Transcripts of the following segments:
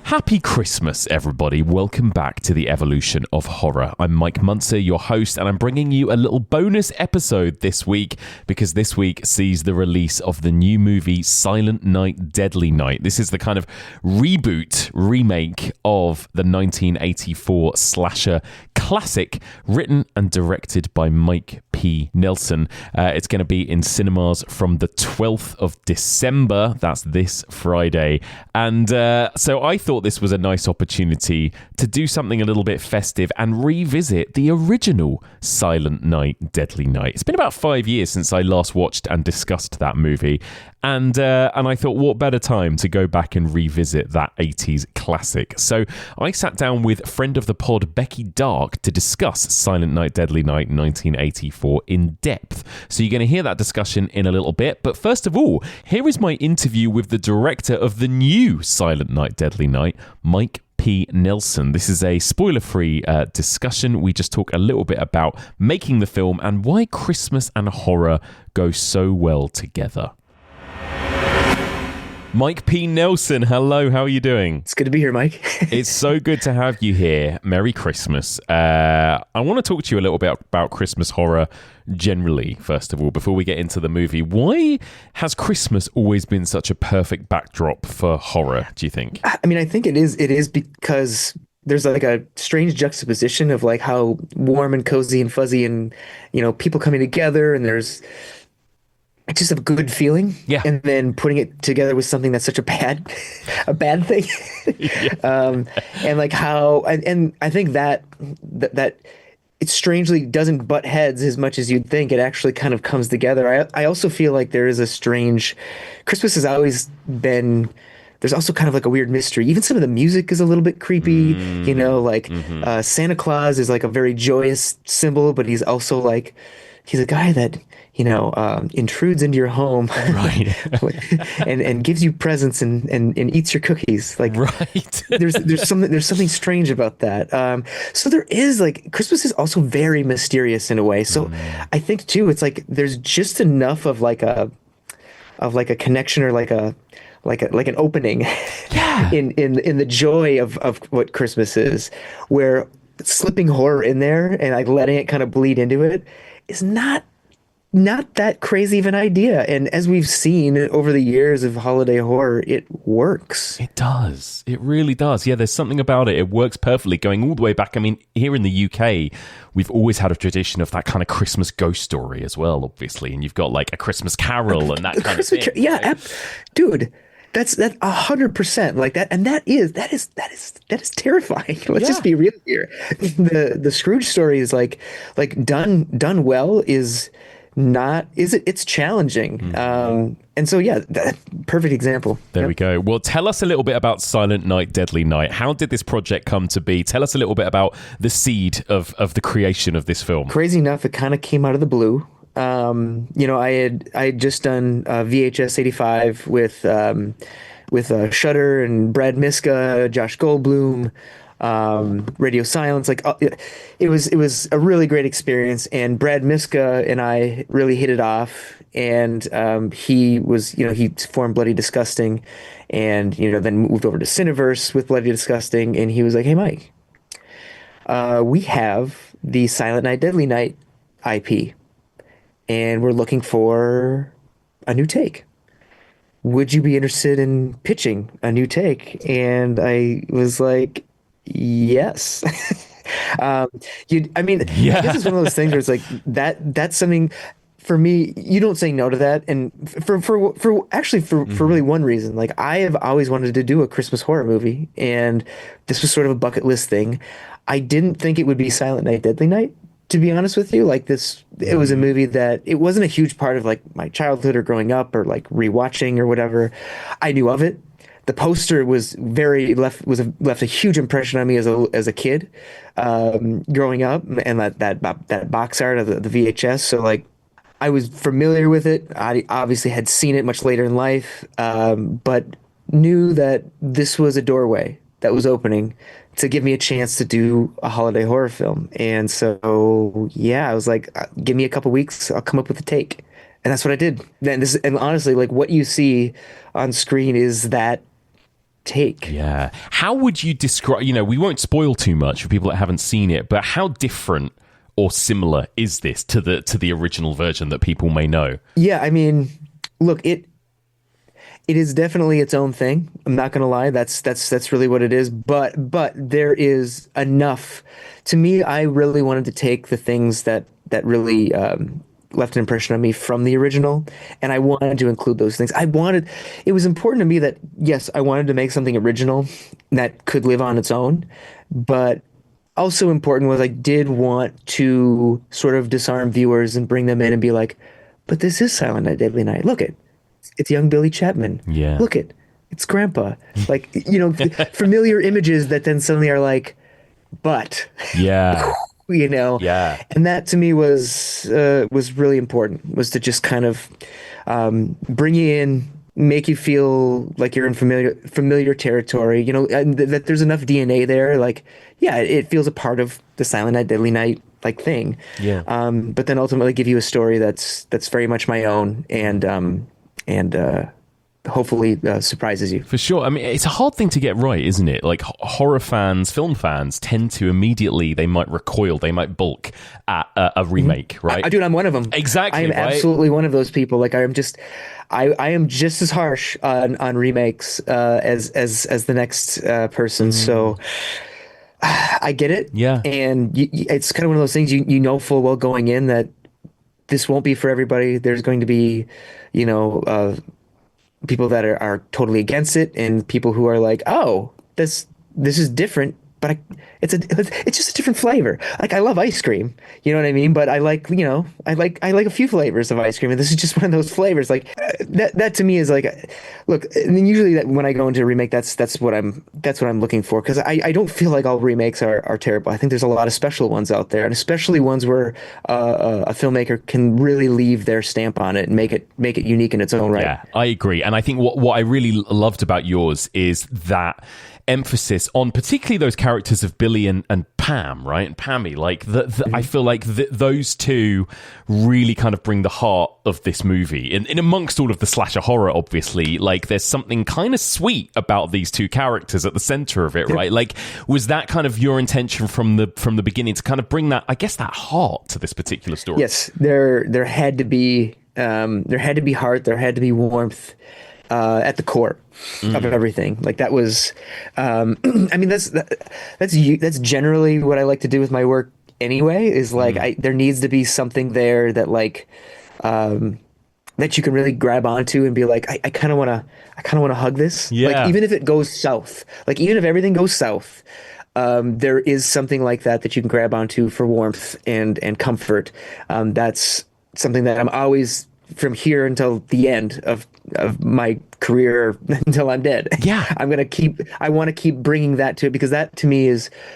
Happy Christmas, everybody. Welcome back to the evolution of horror. I'm Mike Muncer, your host, and I'm bringing you a little bonus episode this week because this week sees the release of the new movie Silent Night, Deadly Night. This is the kind of reboot, remake of the 1984 slasher classic written and directed by Mike P. Nelson. It's going to be in cinemas from the 12th of December. That's this Friday. And so I thought this was a nice opportunity to do something a little bit festive and revisit the original Silent Night, Deadly Night. It's been about 5 years since I last watched and discussed that movie. And I thought, what better time to go back and revisit that 80s classic? So I sat down with friend of the pod, Becky Darke, to discuss Silent Night, Deadly Night 1984 in depth. So you're going to hear that discussion in a little bit. But first of all, here is my interview with the director of the new Silent Night, Deadly Night, Mike P. Nelson. This is a spoiler-free discussion. We just talk a little bit about making the film and why Christmas and horror go so well together. Mike P. Nelson, hello, how are you doing? It's good to be here, Mike. It's so good to have you here. Merry Christmas. I want to talk to you a little bit about Christmas horror generally, first of all, before we get into the movie. Why has Christmas always been such a perfect backdrop for horror, do you think? I mean, I think it is because there's like a strange juxtaposition of like how warm and cozy and fuzzy and, you know, people coming together, and there's just a good feeling, yeah. And then putting it together with something that's such a bad thing, yeah. And like how, and I think that it strangely doesn't butt heads as much as you'd think. It actually kind of comes together. I also feel like there is a strange, Christmas has always been. There's also kind of like a weird mystery. Even some of the music is a little bit creepy. You know, like Santa Claus is like a very joyous symbol, but he's also like he's a guy that, you know, intrudes into your home, right? and gives you presents and eats your cookies. Like, right? there's something strange about that. So there is like Christmas is also very mysterious in a way. So I think too, it's like there's just enough of like a connection or like an opening, yeah. in the joy of what Christmas is, where slipping horror in there and like letting it kind of bleed into it is not that crazy of an idea. And as we've seen over the years of holiday horror, it works. It does. It really does. Yeah, there's something about it. It works perfectly going all the way back. I mean, here in the UK, we've always had a tradition of that kind of Christmas ghost story as well, obviously. And you've got like A Christmas Carol and that kind of thing. Yeah, right? Dude. That's 100% like that, and that is terrifying. Let's just be real here. The Scrooge story is like done well is not it's challenging. And so yeah, perfect example. There we go. Well, tell us a little bit about Silent Night, Deadly Night. How did this project come to be? Tell us a little bit about the seed of the creation of this film. Crazy enough, it kind of came out of the blue. You know, I had just done VHS 85 with Shudder and Brad Miska, Josh Goldblum, Radio Silence. Like it was a really great experience, and Brad Miska and I really hit it off. And he formed Bloody Disgusting, and you know then moved over to Cineverse with Bloody Disgusting, and he was like, "Hey, Mike, we have the Silent Night, Deadly Night IP. And we're looking for a new take. Would you be interested in pitching a new take?" And I was like, yes. I guess it's one of those things where it's like that's something for me, you don't say no to that. And for really one reason, like I have always wanted to do a Christmas horror movie, and this was sort of a bucket list thing. I didn't think it would be Silent Night, Deadly Night. To be honest with you, like it was a movie that it wasn't a huge part of like my childhood or growing up or like rewatching or whatever. I knew of it. The poster was left a huge impression on me as a kid, growing up, and that box art of the VHS. So like I was familiar with it. I obviously had seen it much later in life, but knew that this was a doorway that was opening to give me a chance to do a holiday horror film. And so, yeah, I was like, give me a couple weeks, I'll come up with a take. And that's what I did. And honestly, like what you see on screen is that take. Yeah. How would you describe, we won't spoil too much for people that haven't seen it, but how different or similar is this to the original version that people may know? Yeah, I mean, look, it is definitely its own thing. I'm not gonna lie. That's really what it is. But there is enough. To me, I really wanted to take the things that really left an impression on me from the original, and I wanted to include those things. It was important to me that, yes, I wanted to make something original that could live on its own, but also important was I did want to sort of disarm viewers and bring them in and be like, but this is Silent Night, Deadly Night. Look it's young Billy Chapman. Yeah. Look it's Grandpa. Like, familiar images that then suddenly are like, but. Yeah. Yeah. And that to me was really important, was to just kind of bring you in, make you feel like you're in familiar territory, and that there's enough DNA there. Like, yeah, it feels a part of the Silent Night, Deadly Night like thing. Yeah. But then ultimately give you a story that's very much my own and hopefully surprises you. For sure. I mean, it's a hard thing to get right, isn't it? Like, horror fans, film fans tend to immediately, they might recoil, they might balk at a remake, right? Dude, I'm one of them. Exactly. I am absolutely one of those people. Like, I am just as harsh on remakes as the next person. So I get it. Yeah. And it's kind of one of those things you know full well going in that this won't be for everybody. There's going to be, people that are totally against it, and people who are like, oh, this is different, but it's just a different flavor. Like, I love ice cream, you know what I mean? But I like a few flavors of ice cream, and this is just one of those flavors. Like, that to me is like, look. And then usually when I go into a remake, that's what I'm looking for, because I don't feel like all remakes are terrible. I think there's a lot of special ones out there, and especially ones where a filmmaker can really leave their stamp on it and make it unique in its own right. Yeah, I agree. And I think what I really loved about yours is that emphasis on particularly those characters of Billy and Pam, right? And Pammy, like I feel like those two really kind of bring the heart of this movie. And amongst all of the slasher horror, obviously, like, there's something kind of sweet about these two characters at the center of it, right? Like, was that kind of your intention from the beginning, to kind of bring that, I guess, that heart to this particular story? Yes, there had to be heart, there had to be warmth at the core of everything. Like, that was, I mean, that's generally what I like to do with my work anyway, is like, there needs to be something there that, like, that you can really grab onto and be like, I kind of want to hug this. Yeah. Like, even if it goes south, like, even if everything goes south, there is something like that you can grab onto for warmth and comfort. That's something that I'm always, from here until the end of my career, until I'm dead. Yeah. I want to keep bringing that to it, because that to me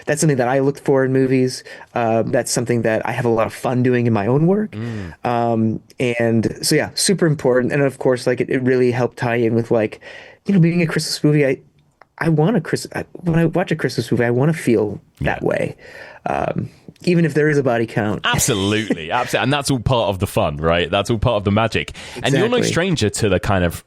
that's something that I look for in movies. That's something that I have a lot of fun doing in my own work. And so, yeah, super important. And of course, like, it really helped tie in with, like, being a Christmas movie. When I watch a Christmas movie, I want to feel that way. Even if there is a body count. Absolutely. And that's all part of the fun, right? That's all part of the magic. Exactly. And you're no stranger to the kind of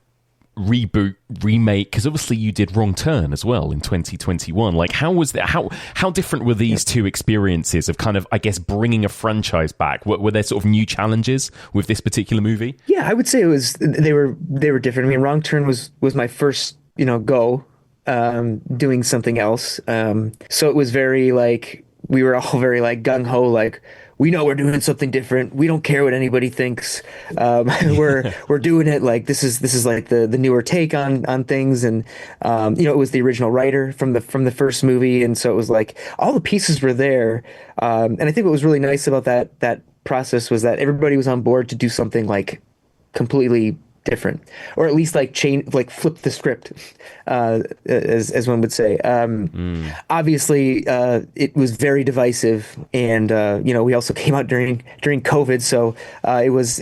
reboot, remake, because obviously you did Wrong Turn as well in 2021. Like, how was that? How different were these two experiences of kind of, I guess, bringing a franchise back? Were there sort of new challenges with this particular movie? Yeah, I would say they were different. I mean, Wrong Turn was my first, go doing something else. So it was very, like, we were all very, like, gung-ho, like, we know we're doing something different. We don't care what anybody thinks. We're doing it. Like, this is like the newer take on things. And, it was the original writer from the first movie. And so it was like, all the pieces were there. And I think what was really nice about that process was that everybody was on board to do something, like, completely different, or at least, like, flip the script, as one would say. Obviously, it was very divisive, and we also came out during COVID, so it was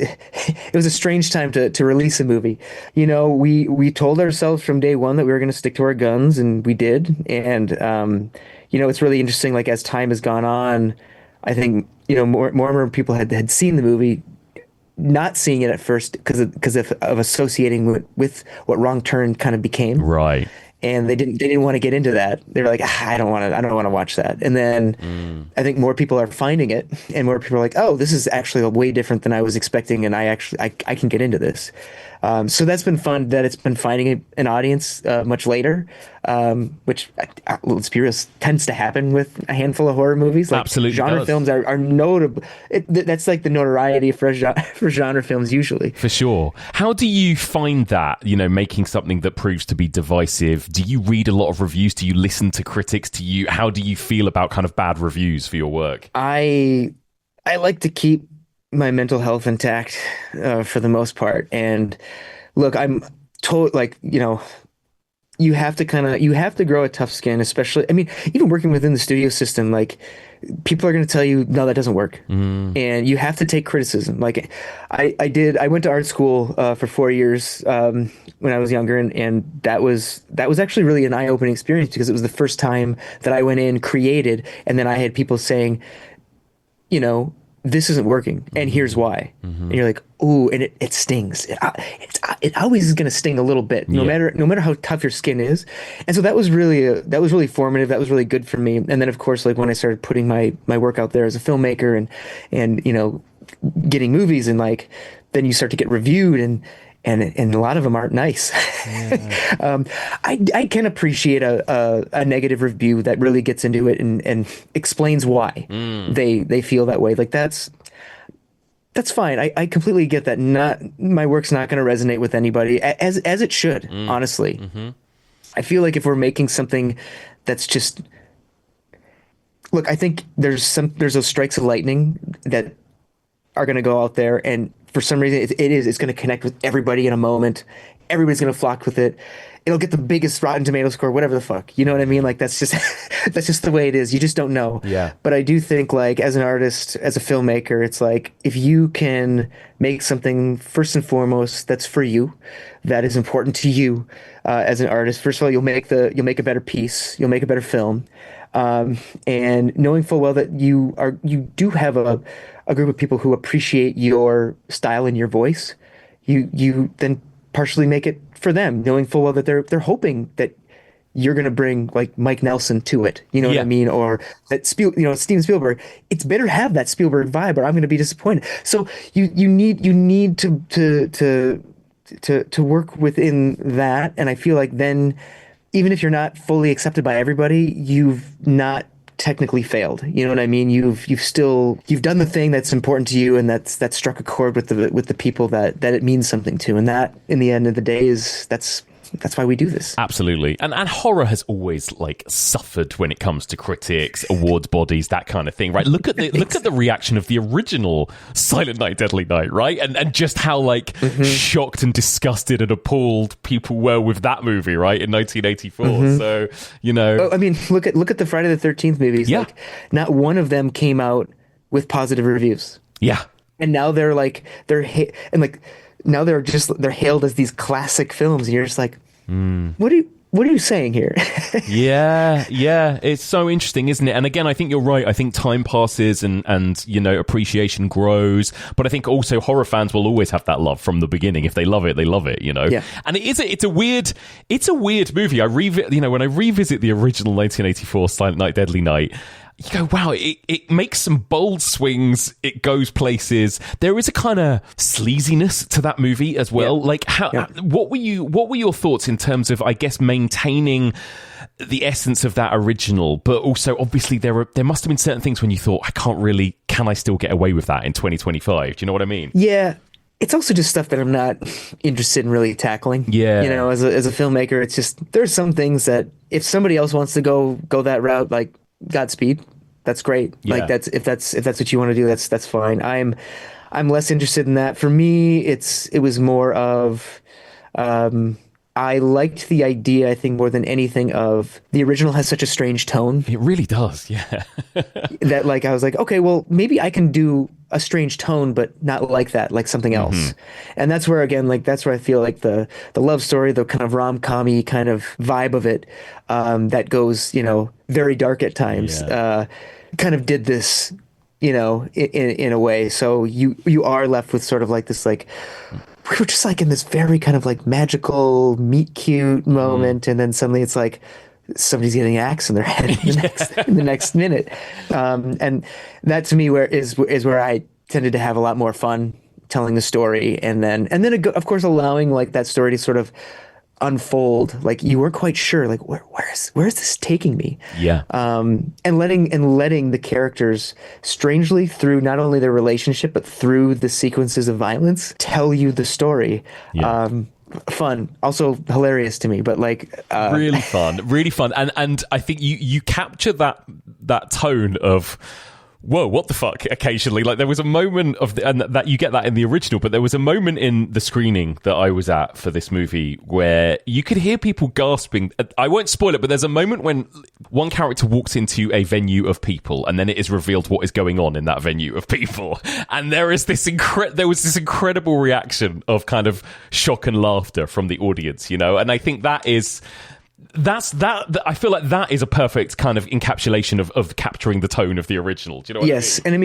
a strange time to release a movie. We told ourselves from day one that we were going to stick to our guns, and we did. And it's really interesting. Like, as time has gone on, I think more and more people had seen the movie, not seeing it at first because of associating with what Wrong Turn kind of became. Right. and they didn't want to get into that. They were like, I don't want to watch that. And then I think more people are finding it, and more people are like, oh, this is actually way different than I was expecting, and I can get into this. So that's been fun, that it's been finding an audience much later, which, let's be real, tends to happen with a handful of horror movies. Like, Absolutely genre does. films are notable. That's like the notoriety for genre films usually. For sure. How do you find that, making something that proves to be divisive? Do you read a lot of reviews? Do you listen to critics? How do you feel about kind of bad reviews for your work? I like to keep my mental health intact for the most part. And look, I'm told, like, you have to grow a tough skin, especially, I mean, even working within the studio system, like, people are going to tell you, no, that doesn't work. And you have to take criticism. Like, I went to art school for 4 years when I was younger, and that was actually really an eye-opening experience, because it was the first time that I went in, created, and then I had people saying, this isn't working, and here's why. And you're like, ooh, and it stings. It always is going to sting a little bit, no matter how tough your skin is. And so that was really formative. That was really good for me. And then, of course, like, when I started putting my work out there as a filmmaker, and getting movies, and like, then you start to get reviewed, and a lot of them aren't nice. Yeah. I can appreciate a negative review that really gets into it and explains why they feel that way. Like, that's fine. I completely get that. My work's not going to resonate with anybody, as it should. Honestly, I feel like if we're making something that's just, look, I think there's those strikes of lightning that are going to go out there, and for some reason it's going to connect with everybody in a moment. Everybody's going to flock with it. It'll get the biggest Rotten Tomato score, whatever the fuck. You know what I mean? Like, that's just the way it is. You just don't know. Yeah. But I do think, like, as an artist, as a filmmaker, it's like, if you can make something first and foremost that's for you, that is important to you as an artist. First of all, you'll make a better piece. You'll make a better film. And knowing full well that you do have a group of people who appreciate your style and your voice, you then partially make it for them, knowing full well that they're hoping that you're going to bring, like, Mike Nelson to it. You know what I mean? Or that Steven Spielberg. It's better have that Spielberg vibe, or I'm going to be disappointed. So you need to work within that. And I feel like then, even if you're not fully accepted by everybody, you've not technically failed. You know what I mean? You've done the thing that's important to you, and that struck a chord with the people that it means something to. And that, in the end of the day, that's why we do this. Absolutely. And horror has always, like, suffered when it comes to critics, awards bodies, that kind of thing, right? Look at the reaction of the original Silent Night, Deadly Night, right? And just how, like, shocked and disgusted and appalled people were with that movie, right, in 1984. So, I mean, look at the Friday the 13th movies. Yeah. Like, not one of them came out with positive reviews. Yeah. And now they're hailed as these classic films, and you're just like, what are you saying here? yeah, it's so interesting, isn't it? And again, I think you're right. I think time passes and appreciation grows, but I think also horror fans will always have that love from the beginning. If they love it, they love it, Yeah. And it's a weird movie. When I revisit the original 1984 Silent Night, Deadly Night, you go, wow, it makes some bold swings. It goes places. There is a kind of sleaziness to that movie as well. Yeah. Like, what were your thoughts in terms of, I guess, maintaining the essence of that original, but also obviously there must have been certain things when you thought, can I still get away with that in 2025? Do you know what I mean? Yeah. It's also just stuff that I'm not interested in really tackling. Yeah. As a filmmaker, it's just, there's some things that if somebody else wants to go that route, like, Godspeed. That's great. Yeah. Like, if that's what you want to do, that's fine. I'm less interested in that. For me, it was more of, I liked the idea, I think, more than anything, of the original has such a strange tone. It really does, yeah. That, like, I was like, okay, well, maybe I can do a strange tone, but not like that, like something else. And that's where, again, like, that's where I feel like the love story, the kind of rom-com-y kind of vibe of it, that goes, very dark at times, kind of did this, in a way. So you are left with sort of like this, like, we were just like in this very kind of like magical meet cute moment, and then suddenly it's like somebody's getting an axe in their head in the next minute, and that to me is where I tended to have a lot more fun telling the story, and then of course allowing like that story to sort of unfold. Like you weren't quite sure, like where is this taking me? Yeah. And letting the characters, strangely through not only their relationship but through the sequences of violence, tell you the story. Yeah. Fun, also hilarious to me, but like really fun, and I think you capture that tone of, whoa, what the fuck, occasionally. Like there was a moment and that you get that in the original, but there was a moment in the screening that I was at for this movie where you could hear people gasping. I won't spoil it, but there's a moment when one character walks into a venue of people, and then it is revealed what is going on in that venue of people, and there was this incredible reaction of kind of shock and laughter from the audience, and I think I feel like that is a perfect kind of encapsulation of capturing the tone of the original. Do you know what I mean? Yes, and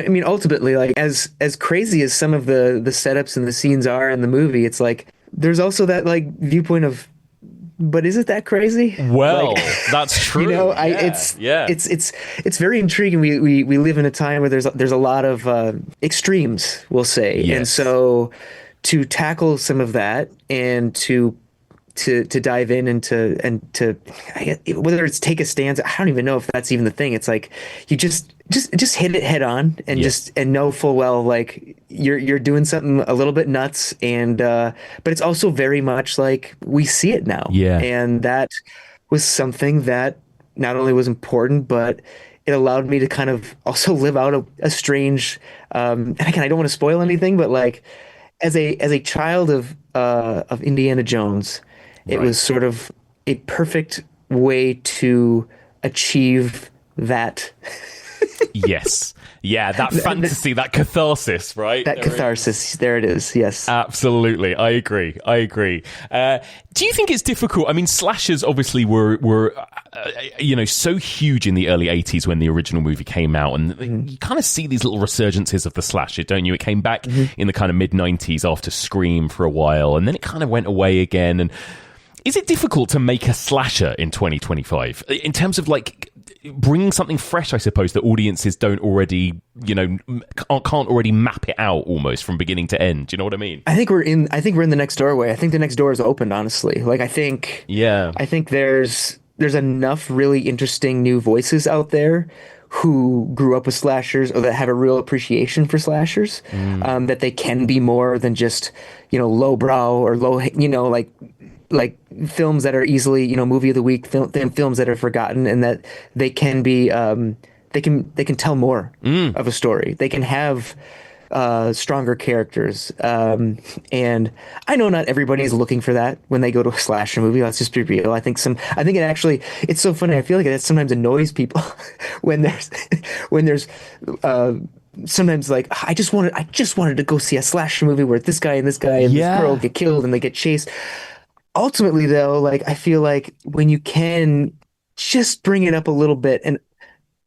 I mean ultimately, like as crazy as some of the setups and the scenes are in the movie, it's like there's also that like viewpoint of, but is it that crazy? Well, like, that's true. It's very intriguing. We live in a time where there's a lot of extremes, we'll say, yes. And so to tackle some of that and to dive in and to whether it's take a stance, I don't even know if that's even the thing. It's like you just hit it head on and and know full well like you're doing something a little bit nuts, and but it's also very much like we see it now. Yeah. And that was something that not only was important, but it allowed me to kind of also live out a strange and again, I don't want to spoil anything, but like as a child of Indiana Jones, it was sort of a perfect way to achieve that. Yes. Yeah, that fantasy, that catharsis, right? That catharsis. There it is. Yes. Absolutely. I agree. Do you think it's difficult? I mean, slashers obviously were so huge in the early 80s when the original movie came out, and you kind of see these little resurgences of the slasher, don't you? It came back in the kind of mid-90s after Scream for a while, and then it kind of went away again. And is it difficult to make a slasher in 2025 in terms of like bringing something fresh, I suppose, that audiences don't already, can't already map it out almost from beginning to end? Do you know what I mean? I think we're in the next doorway. I think the next door is opened, honestly. Like I think there's enough really interesting new voices out there who grew up with slashers or that have a real appreciation for slashers, that they can be more than just, lowbrow or low, like films that are easily, movie of the week, films that are forgotten, and that they can be, they can tell more of a story. They can have stronger characters. And I know not everybody is looking for that when they go to a slasher movie. Let's just be real. I think it's so funny. I feel like it sometimes annoys people when there's sometimes like I just wanted to go see a slasher movie where this guy and this this girl get killed and they get chased. Ultimately, though, like I feel like when you can just bring it up a little bit, and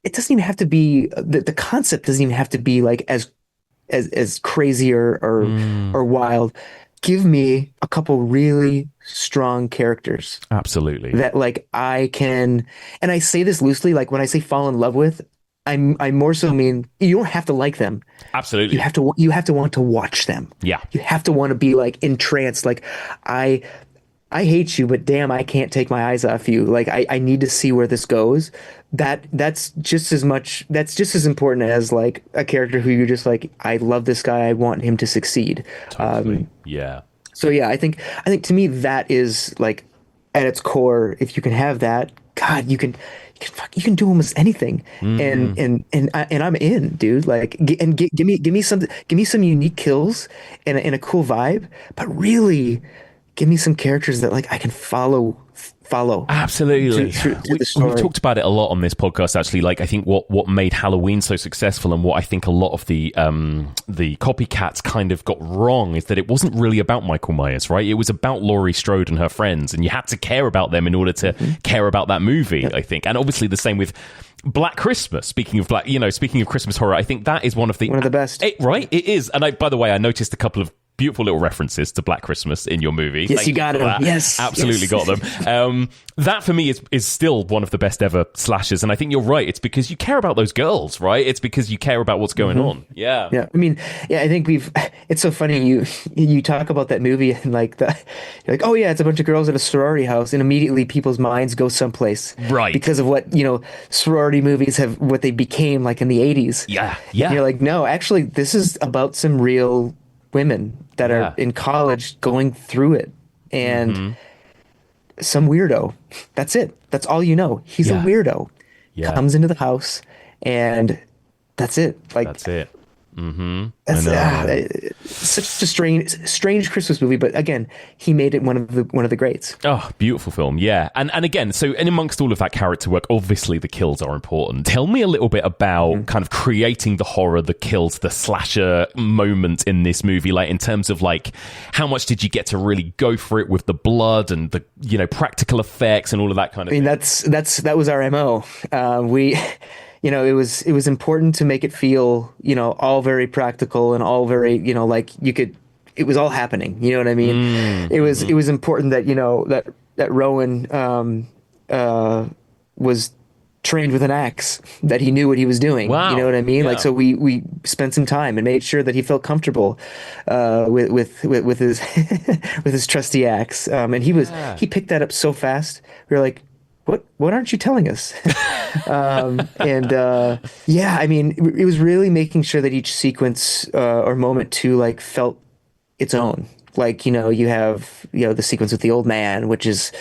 it doesn't even have to be the concept doesn't even have to be like as crazy or wild. Give me a couple really strong characters. Absolutely. That like I can, and I say this loosely, like when I say fall in love with, I more so mean you don't have to like them. Absolutely. You have to want to watch them. Yeah. You have to want to be like entranced. Like I hate you, but damn, I can't take my eyes off you. Like I need to see where this goes. That's just as important as like a character who you're just like, I love this guy. I want him to succeed. Totally. Yeah. So yeah, I think to me that is like at its core. If you can have that, God, you can do almost anything. And I'm in, dude. Like, give me some unique kills and a cool vibe, but really give me some characters that like I can follow. Absolutely. We've talked about it a lot on this podcast, actually. Like, I think what made Halloween so successful, and what I think a lot of the copycats kind of got wrong, is that it wasn't really about Michael Myers, right? It was about Laurie Strode and her friends, and you had to care about them in order to care about that movie, I think. And obviously the same with Black Christmas. Speaking of Christmas horror, I think that is one of the best. Right? It is. And by the way, I noticed a couple of beautiful little references to Black Christmas in your movie. Yes, you got them. Yes, absolutely got them. That for me is still one of the best ever slashers, and I think you're right. It's because you care about those girls, right? It's because you care about what's going on. Yeah. I mean, I think it's so funny you talk about that movie and like you're like, oh yeah, it's a bunch of girls at a sorority house, and immediately people's minds go someplace, right? Because of what sorority movies what they became like in the 80s. Yeah. And you're like, no, actually, this is about some real women that are in college going through it, and some weirdo. That's it. That's all you know. He's a weirdo. Comes into the house, and that's it. Like that's it. That's such a strange Christmas movie, but again, he made it one of the greats. Oh, beautiful film, yeah. And again, and amongst all of that character work, obviously the kills are important. Tell me a little bit about kind of creating the horror, the kills, the slasher moment in this movie, like in terms of like how much did you get to really go for it with the blood and the practical effects and all of that kind of thing? That was our MO. It was important to make it feel, all very practical and all very, like it was all happening. You know what I mean? It was important that, that Rowan was trained with an axe, that he knew what he was doing. Wow. You know what I mean? Yeah. Like, so we spent some time and made sure that he felt comfortable with his with his trusty axe. And he picked that up so fast. We were like, what aren't you telling us? I mean, it was really making sure that each sequence or moment too, like, felt its own. Like, you have, the sequence with the old man, which was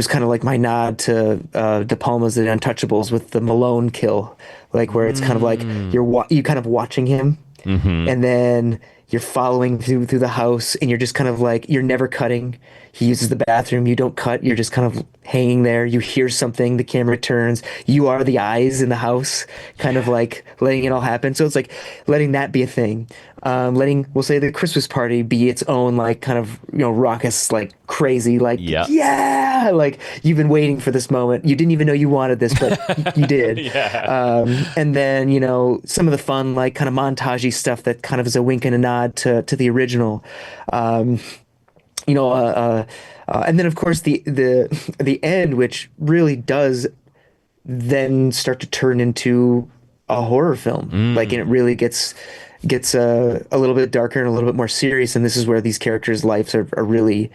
kind of like my nod to De Palma's The Untouchables with the Malone kill, like where it's kind of like you kind of watching him, and then you're following through the house, and you're just kind of like, you're never cutting. He uses the bathroom. You don't cut. You're just kind of hanging there. You hear something. The camera turns. You are the eyes in the house, kind of like letting it all happen. So it's like letting that be a thing. We'll say the Christmas party be its own, like, kind of, raucous, like crazy, like, yeah, like you've been waiting for this moment. You didn't even know you wanted this, but you did. And then, some of the fun, like, kind of montagey stuff that kind of is a wink and a nod to the original. And then of course the end, which really does then start to turn into a horror film. Like, and it really gets a little bit darker and a little bit more serious. And this is where these characters' lives are really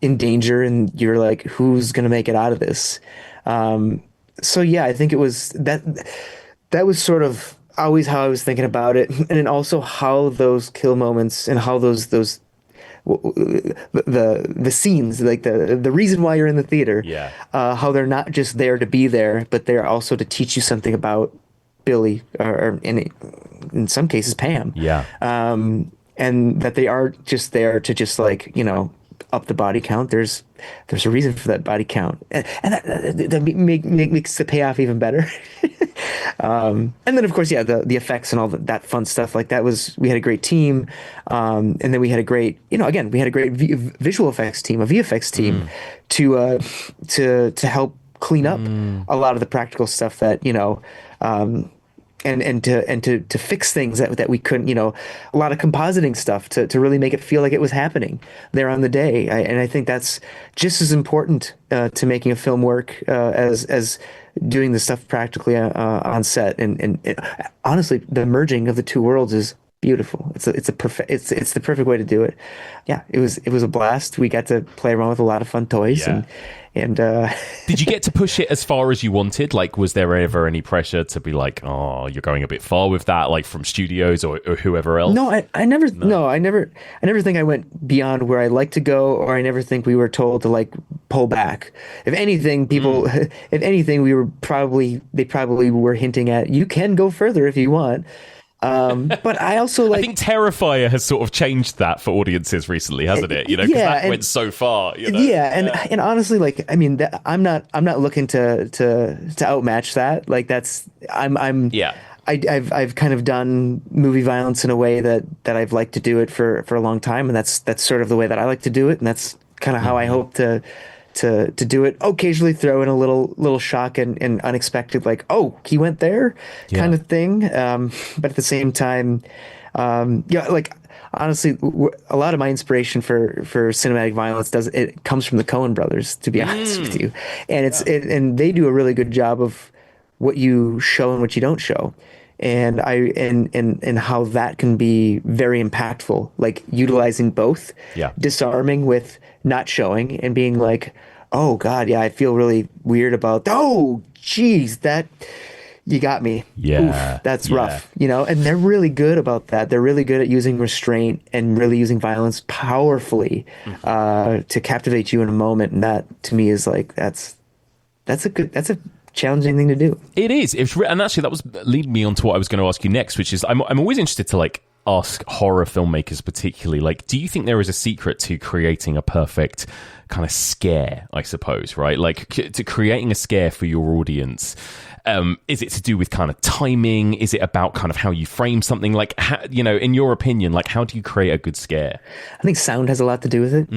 in danger, and you're like, who's going to make it out of this? So yeah, I think it was that was sort of always how I was thinking about it. And then also how those kill moments and how those the scenes, like the reason why you're in the theater, how they're not just there to be there, but they're also to teach you something about Billy, or in some cases Pam, and that they are just there to just, like, up the body count. There's a reason for that body count, and that makes the payoff even better. And then of course, the effects and all that fun stuff, like we had a great team, and then we had a great, again, we had a great visual effects team, a VFX team, to help clean up a lot of the practical stuff that, and to fix things that we couldn't, a lot of compositing stuff to really make it feel like it was happening there on the day. And I think that's just as important to making a film work as doing the stuff practically on set. And honestly, the merging of the two worlds is beautiful. It's the perfect way to do it. Yeah, it was a blast. We got to play around with a lot of fun toys, and did you get to push it as far as you wanted? Like, was there ever any pressure to be like, oh, you're going a bit far with that, like from studios or whoever else? No, I never think I went beyond where I like to go, or I never think we were told to, like, pull back. If anything, they probably were hinting at, you can go further if you want. But I also, like, I think Terrifier has sort of changed that for audiences recently, hasn't it? Because that went so far. And honestly, like, I mean, I'm not looking to outmatch that. Like, I've kind of done movie violence in a way that I've liked to do it for a long time, and that's sort of the way that I like to do it, and that's kind of how I hope to do it. Occasionally throw in a little shock and unexpected, like, oh, he went there, kind of thing. But at the same time, like, honestly, a lot of my inspiration for cinematic violence comes from the Coen brothers, to be honest with you. And and they do a really good job of what you show and what you don't show. And and how that can be very impactful, like utilizing both, disarming with not showing and being like, oh God, yeah, I feel really weird about, oh geez, that you got me. Yeah. Oof, that's rough, and they're really good about that. They're really good at using restraint and really using violence powerfully to captivate you in a moment. And that to me is like, that's a challenging thing to do. It is. And actually that was leading me on to what I was going to ask you next, which is I'm always interested to like ask horror filmmakers particularly, like, do you think there is a secret to creating a perfect kind of scare, I suppose, right? Like to creating a scare for your audience. Is it to do with kind of timing? Is it about kind of how you frame something? Like, how, in your opinion, like how do you create a good scare? I think sound has a lot to do with it.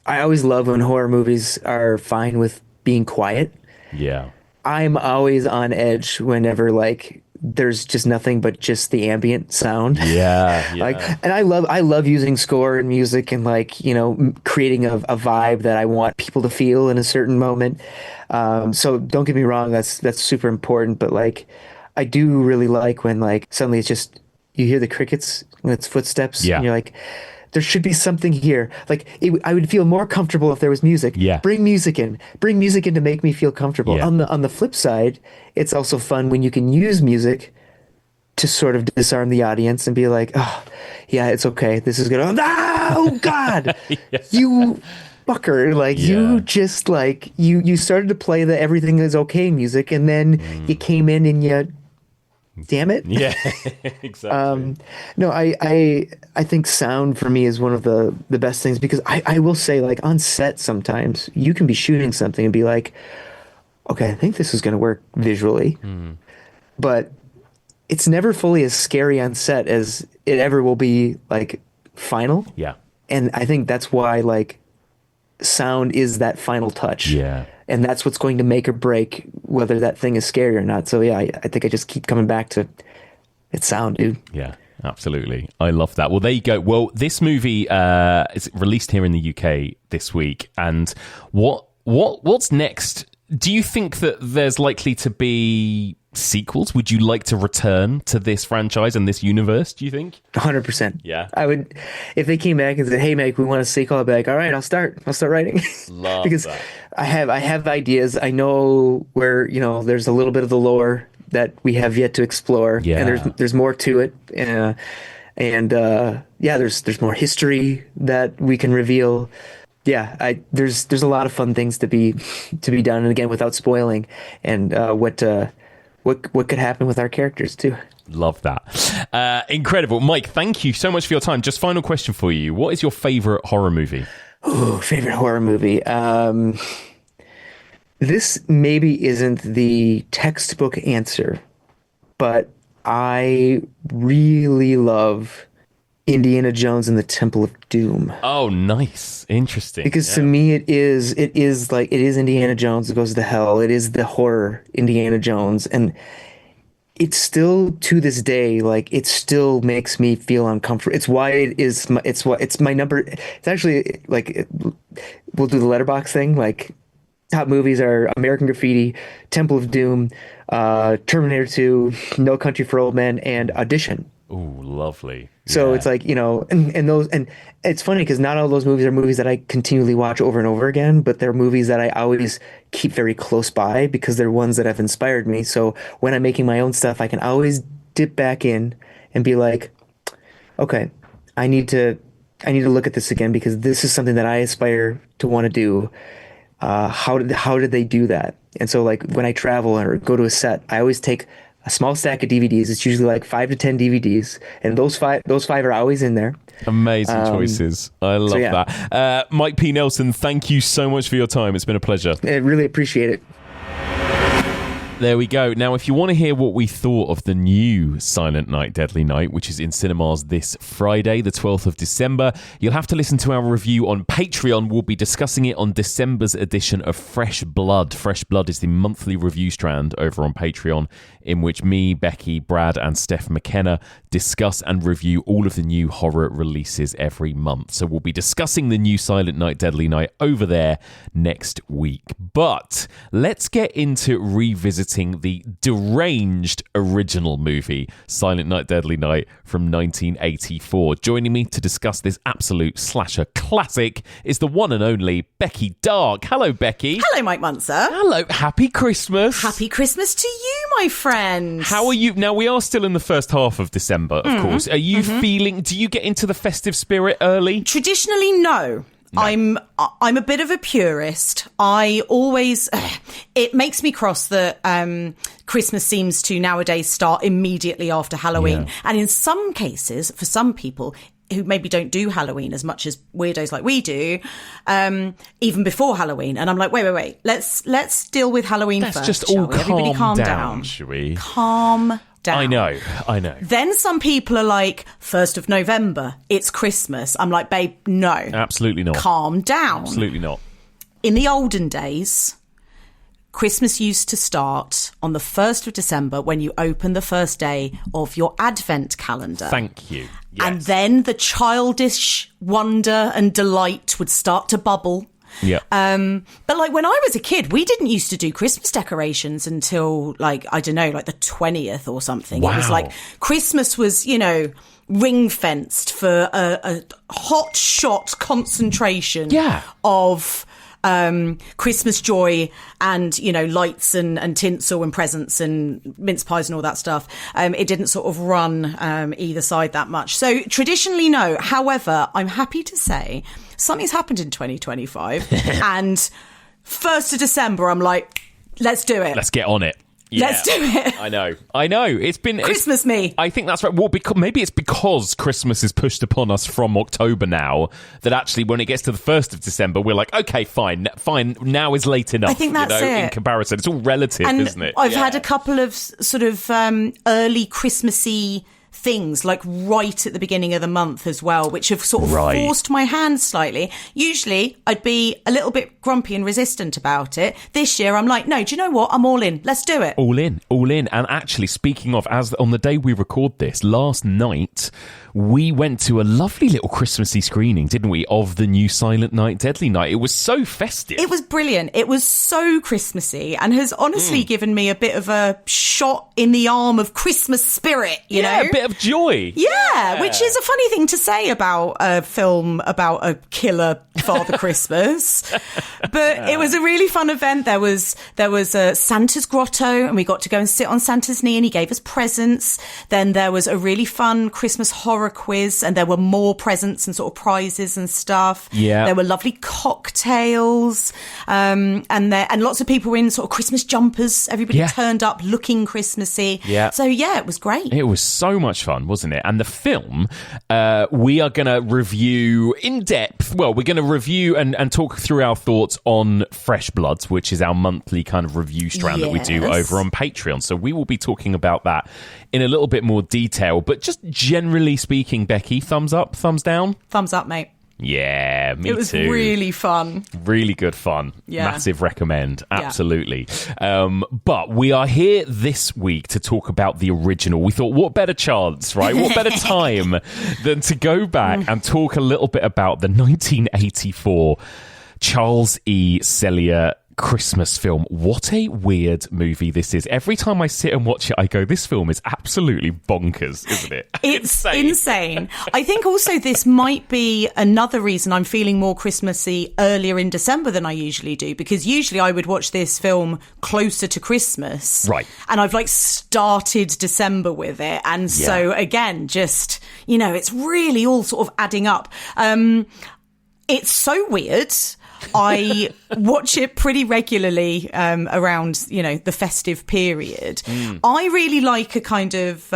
I always love when horror movies are fine with being quiet. Yeah. I'm always on edge whenever like there's just nothing but just the ambient sound. Yeah. Like, and I love using score and music and like, creating a vibe that I want people to feel in a certain moment. So don't get me wrong, that's super important, but like I do really like when like suddenly it's just you hear the crickets and it's footsteps and you're like, there should be something here. Like I would feel more comfortable if there was music. Yeah. Bring music in to make me feel comfortable. Yeah. On the flip side, it's also fun when you can use music to sort of disarm the audience and be like, oh yeah, it's okay. This is gonna, oh God, you fucker. Like you just like, you started to play the everything is okay music. And then you came in and you, damn it. Yeah, exactly. No, I think sound for me is one of the best things because I will say like on set sometimes you can be shooting something and be like, okay, I think this is going to work visually, but it's never fully as scary on set as it ever will be like final. Yeah. And I think that's why like sound is that final touch. Yeah. And that's what's going to make or break whether that thing is scary or not. So yeah, I think I just keep coming back to it's sound, dude. Yeah, absolutely. I love that. Well, there you go. Well, this movie is released here in the UK this week. And what's next? Do you think that there's likely to be sequels? Would you like to return to this franchise and this universe, do you think? 100%. Yeah. I would, if they came back and said, hey, Mike, we want a sequel, I'd be like, all right, I'll start writing. Love because that. I have ideas. I know where, there's a little bit of the lore that we have yet to explore. Yeah. And there's more to it. There's more history that we can reveal. Yeah, there's a lot of fun things to be done, and again, without spoiling, and what could happen with our characters too. Love that. Incredible. Mike, thank you so much for your time. Just final question for you. What is your favorite horror movie? Ooh, favorite horror movie. This maybe isn't the textbook answer, but I really love Indiana Jones and the Temple of Doom. Oh, nice. Interesting. Because to me it is Indiana Jones that goes to hell. It is the horror Indiana Jones, and it's still to this day like it still makes me feel uncomfortable. It's why it's my number. It's actually like we'll do the letterbox thing. Like top movies are American Graffiti, Temple of Doom, Terminator 2, No Country for Old Men, and Audition. Ooh, lovely. So it's like, and it's funny because not all those movies are movies that I continually watch over and over again, but they're movies that I always keep very close by because they're ones that have inspired me. So when I'm making my own stuff, I can always dip back in and be like, okay, I need to look at this again because this is something that I aspire to want to do. How did they do that? And so like when I travel or go to a set, I always take a small stack of DVDs. It's usually like 5 to 10 DVDs, and those five are always in there. Amazing choices. I love that. Mike P. Nelson, thank you so much for your time. It's been a pleasure. I really appreciate it. There we go. Now, if you want to hear what we thought of the new Silent Night, Deadly Night, which is in cinemas this Friday, the 12th of December, you'll have to listen to our review on Patreon. We'll be discussing it on December's edition of Fresh Blood. Fresh Blood is the monthly review strand over on Patreon, in which me, Becky, Brad, and Steph McKenna discuss and review all of the new horror releases every month. So we'll be discussing the new Silent Night, Deadly Night over there next week. But let's get into revisiting the deranged original movie, Silent Night, Deadly Night from 1984. Joining me to discuss this absolute slasher classic is the one and only Becky Darke. Hello, Becky. Hello, Mike Muncer. Hello. Happy Christmas. Happy Christmas to you, my friend. How are you? Now, we are still in the first half of December, of course. Are you feeling, do you get into the festive spirit early? Traditionally, no. I'm a bit of a purist. I always it makes me cross that Christmas seems to nowadays start immediately after Halloween, and in some cases, for some people who maybe don't do Halloween as much as weirdos like we do, even before Halloween. And I'm like, wait, let's deal with Halloween first. Just all calm Everybody calm down, shall we? Calm down. I know. Then some people are like, 1st of November, it's Christmas. I'm like, babe, no. Absolutely not. Calm down. Absolutely not. In the olden days, Christmas used to start on the 1st of December when you open the first day of your Advent calendar. Thank you. Yes. And then the childish wonder and delight would start to bubble. Yeah. But like when I was a kid, we didn't used to do Christmas decorations until like, I don't know, like the 20th or something. Wow. It was like Christmas was, ring fenced for a hot shot concentration of Christmas joy and, lights and tinsel and presents and mince pies and all that stuff. It didn't sort of run either side that much. So traditionally, no. However, I'm happy to say something's happened in 2025 and 1st of December, I'm like, let's do it. Let's get on it. Yeah. Let's do it. I know. It's been Christmas me. I think that's right. Well, maybe it's because Christmas is pushed upon us from October now that actually when it gets to the 1st of December, we're like, okay, fine. Now is late enough. I think that's it. In comparison. It's all relative, isn't it? I've had a couple of sort of early Christmassy things like right at the beginning of the month as well, which have sort of forced my hand slightly. Usually I'd be a little bit grumpy and resistant about it. This year I'm like, no, do you know what? I'm all in. Let's do it. All in. And actually, speaking of, as on the day we record this, last night, we went to a lovely little Christmassy screening, didn't we, of the new Silent Night, Deadly Night. It was so festive. It was brilliant. It was so Christmassy and has honestly given me a bit of a shot in the arm of Christmas spirit, you know? A bit of joy. Yeah, which is a funny thing to say about a film about a killer Father Christmas. But it was a really fun event. There was a Santa's grotto and we got to go and sit on Santa's knee and he gave us presents. Then there was a really fun Christmas horror quiz and there were more presents and sort of prizes and stuff. Yeah. There were lovely cocktails and lots of people were in sort of Christmas jumpers. Everybody turned up looking Christmassy. Yeah. So yeah, it was great. It was so much fun, wasn't it? And the film, we are going to review in depth. Well, we're going to review and talk through our thoughts on Fresh Bloods, which is our monthly kind of review strand that we do over on Patreon. So we will be talking about that in a little bit more detail. But just generally speaking, Becky, thumbs up, thumbs down? Thumbs up, mate. Yeah, me too. It was really fun. Really good fun. Yeah. Massive recommend. Absolutely. But we are here this week to talk about the original. We thought, what better chance, right? What better time than to go back and talk a little bit about the 1984 Charles E. Sellier Christmas film. What a weird movie this is. Every time I sit and watch it, I go, this film is absolutely bonkers, isn't it? It's insane. I think also this might be another reason I'm feeling more Christmassy earlier in December than I usually do, because usually I would watch this film closer to Christmas. Right. And I've like started December with it. And so again, just, it's really all sort of adding up. It's so weird. I watch it pretty regularly around, the festive period. I really like a kind of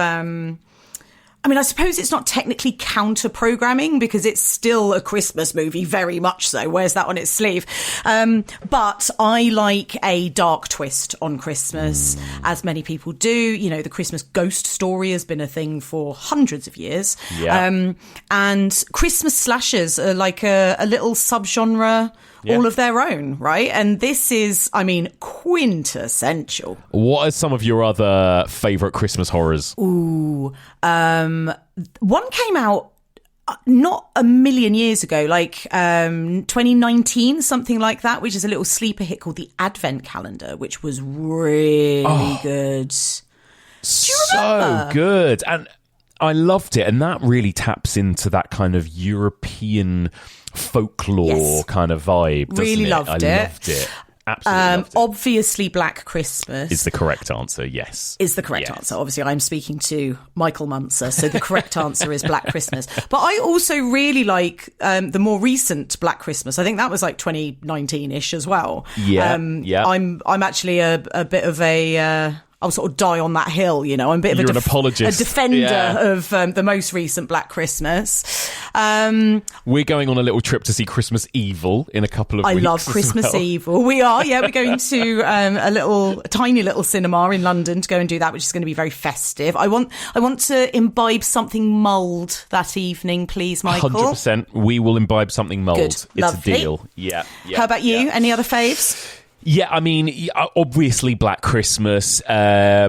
I mean, I suppose it's not technically counter-programming because it's still a Christmas movie, very much so. Wears that on its sleeve. But I like a dark twist on Christmas, as many people do. You know, the Christmas ghost story has been a thing for hundreds of years. Yeah. And Christmas slashers are like a little subgenre all of their own, right? And this is, I mean, quintessential. What are some of your other favourite Christmas horrors? Ooh, one came out not a million years ago, like 2019, something like that, which is a little sleeper hit called The Advent Calendar, which was really good. So good. And I loved it. And that really taps into that kind of European folklore kind of vibe, doesn't really it? Loved I it. loved it. Absolutely loved it. Obviously, Black Christmas is the correct answer, yes. Is the correct answer. Obviously, I'm speaking to Michael Muncer, so the correct answer is Black Christmas. But I also really like the more recent Black Christmas. I think that was like 2019-ish as well. Yeah, I'm actually a bit of a... I'll sort of die on that hill, you know. I'm a bit of an apologist. A defender of the most recent Black Christmas. We're going on a little trip to see Christmas Evil in a couple of weeks. I love Christmas Evil. We are, we're going to a tiny little cinema in London to go and do that, which is going to be very festive. I want to imbibe something mulled that evening, please, Michael. 100%. We will imbibe something mulled. Good. It's Lovely. a deal. Yeah. How about you? Any other faves? Yeah, I mean, obviously Black Christmas. I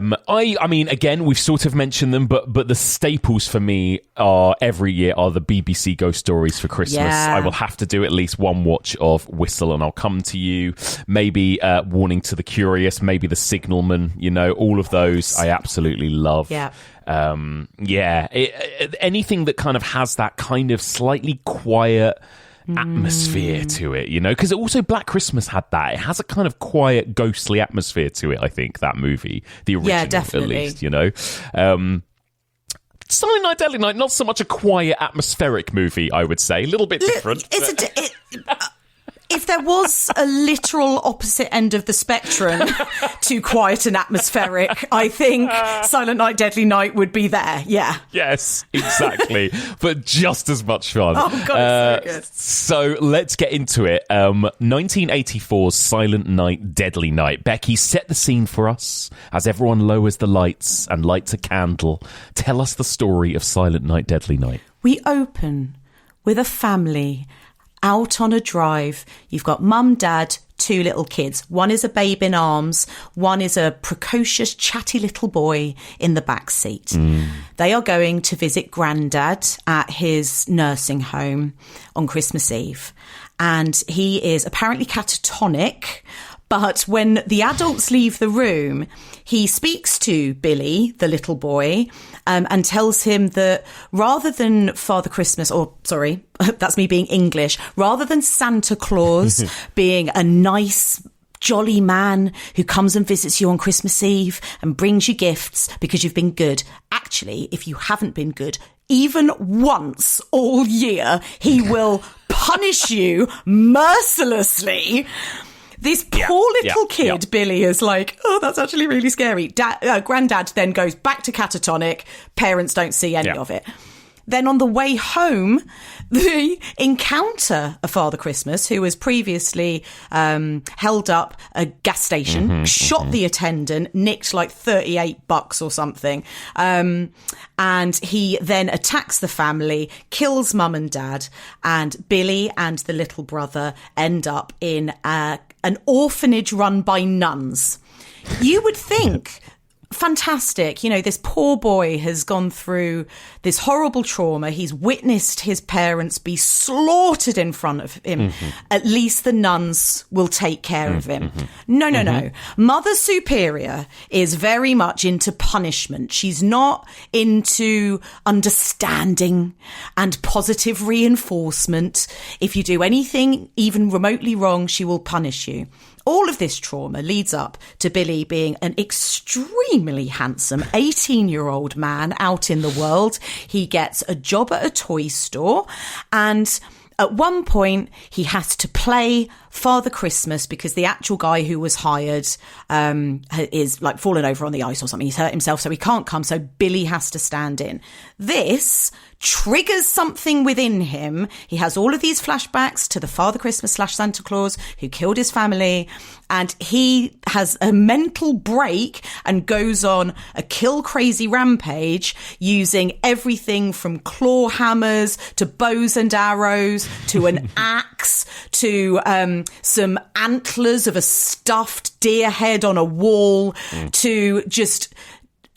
mean, again, we've sort of mentioned them, but the staples for me are every year are the BBC Ghost Stories for Christmas. Yeah. I will have to do at least one watch of Whistle and I'll Come to You. Maybe Warning to the Curious. Maybe The Signalman. You know, all of those I absolutely love. Yeah. Anything that kind of has that kind of slightly quiet atmosphere to it, you know, because also Black Christmas had that. It has a kind of quiet, ghostly atmosphere to it, I think, that movie, the original, definitely. at least, you know. Silent Night, Deadly Night, not so much a quiet, atmospheric movie, I would say. A little bit different. If there was a literal opposite end of the spectrum to quiet and atmospheric, I think Silent Night, Deadly Night would be there. Yeah. Yes, exactly. But just as much fun. Oh, God, it's so good. So let's get into it. 1984's Silent Night, Deadly Night. Becky, set the scene for us as everyone lowers the lights and lights a candle. Tell us the story of Silent Night, Deadly Night. We open with a family out on a drive. You've got mum, dad, two little kids. One is a babe in arms. One is a precocious, chatty little boy in the back seat. They are going to visit Grandad at his nursing home on Christmas Eve. And he is apparently catatonic. But when the adults leave the room, he speaks to Billy, the little boy, and tells him that rather than Father Christmas, or sorry, that's me being English, rather than Santa Claus being a nice, jolly man who comes and visits you on Christmas Eve and brings you gifts because you've been good, actually, if you haven't been good, even once all year, he will punish you mercilessly. This poor little kid, Billy, is like, oh, that's actually really scary. Grandad then goes back to catatonic. Parents don't see any of it. Then on the way home, they encounter a Father Christmas who was previously held up a gas station, shot the attendant, nicked like $38 or something. And he then attacks the family, kills mum and dad, and Billy and the little brother end up in an orphanage run by nuns. You would think... fantastic. You know, this poor boy has gone through this horrible trauma. He's witnessed his parents be slaughtered in front of him. At least the nuns will take care of him. No. Mother Superior is very much into punishment. She's not into understanding and positive reinforcement. If you do anything even remotely wrong, she will punish you. All of this trauma leads up to Billy being an extremely handsome 18-year-old man out in the world. He gets a job at a toy store, and At one point, he has to play Father Christmas because the actual guy who was hired is like fallen over on the ice or something. He's hurt himself, so he can't come. So Billy has to stand in. This triggers something within him. He has all of these flashbacks to the Father Christmas / Santa Claus who killed his family. And he has a mental break and goes on a kill crazy rampage using everything from claw hammers to bows and arrows to an axe to some antlers of a stuffed deer head on a wall to just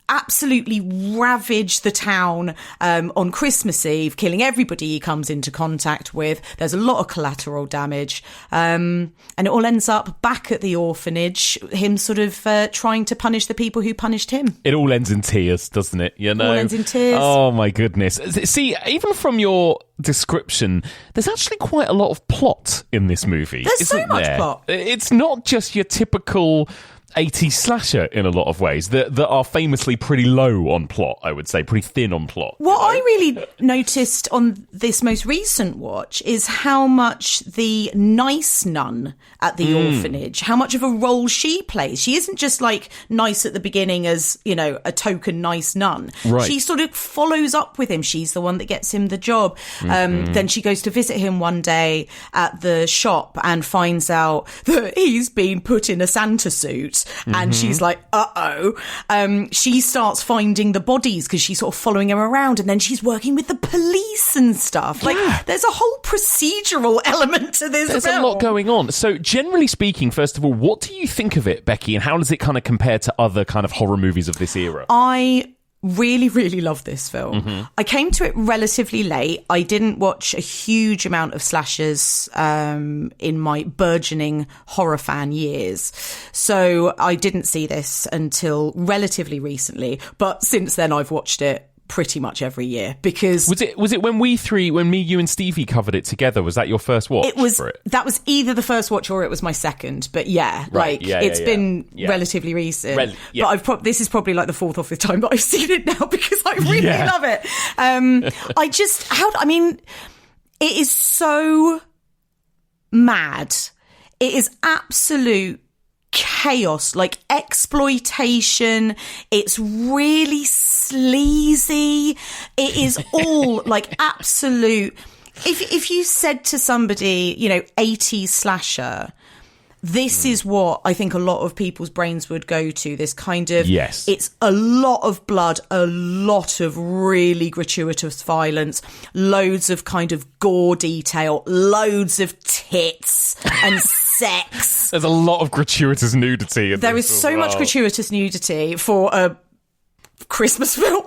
absolutely ravage the town on Christmas Eve, killing everybody he comes into contact with. There's a lot of collateral damage. And it all ends up back at the orphanage, him sort of trying to punish the people who punished him. It all ends in tears, doesn't it? You know? All ends in tears. Oh, my goodness. See, even from your description, there's actually quite a lot of plot in this movie. There's so much plot. It's not just your typical 80s slasher in a lot of ways that are famously pretty low on plot, I would say, pretty thin on plot. What I really noticed on this most recent watch is how much the nice nun at the orphanage, how much of a role she plays. She isn't just like nice at the beginning as, you know, a token nice nun. Right. She sort of follows up with him. She's the one that gets him the job. Then she goes to visit him one day at the shop and finds out that he's been put in a Santa suit. And she's like, she starts finding the bodies because she's sort of following him around, and then she's working with the police and stuff. Like, there's a whole procedural element to this There's film. a lot going on. So generally speaking, first of all, what do you think of it, Becky, and how does it kind of compare to other kind of horror movies of this era? I really, really love this film. I came to it relatively late. I didn't watch a huge amount of slashers in my burgeoning horror fan years. So I didn't see this until relatively recently. But since then, I've watched it pretty much every year because was it when me, you and Stevie covered it together? Was that your first watch? That was either the first watch or it was my second, but it's been relatively recent. But this is probably like the fourth or fifth time that I've seen it now because I really love it. It is so mad. It is absolute chaos, like exploitation. It's really sleazy. It is all like absolute. If you said to somebody, you know, 80s slasher, this is what I think a lot of people's brains would go to. This kind of, it's a lot of blood, a lot of really gratuitous violence, loads of kind of gore detail, loads of tits and sex. There's a lot of gratuitous nudity. There is so much gratuitous nudity for a Christmas film.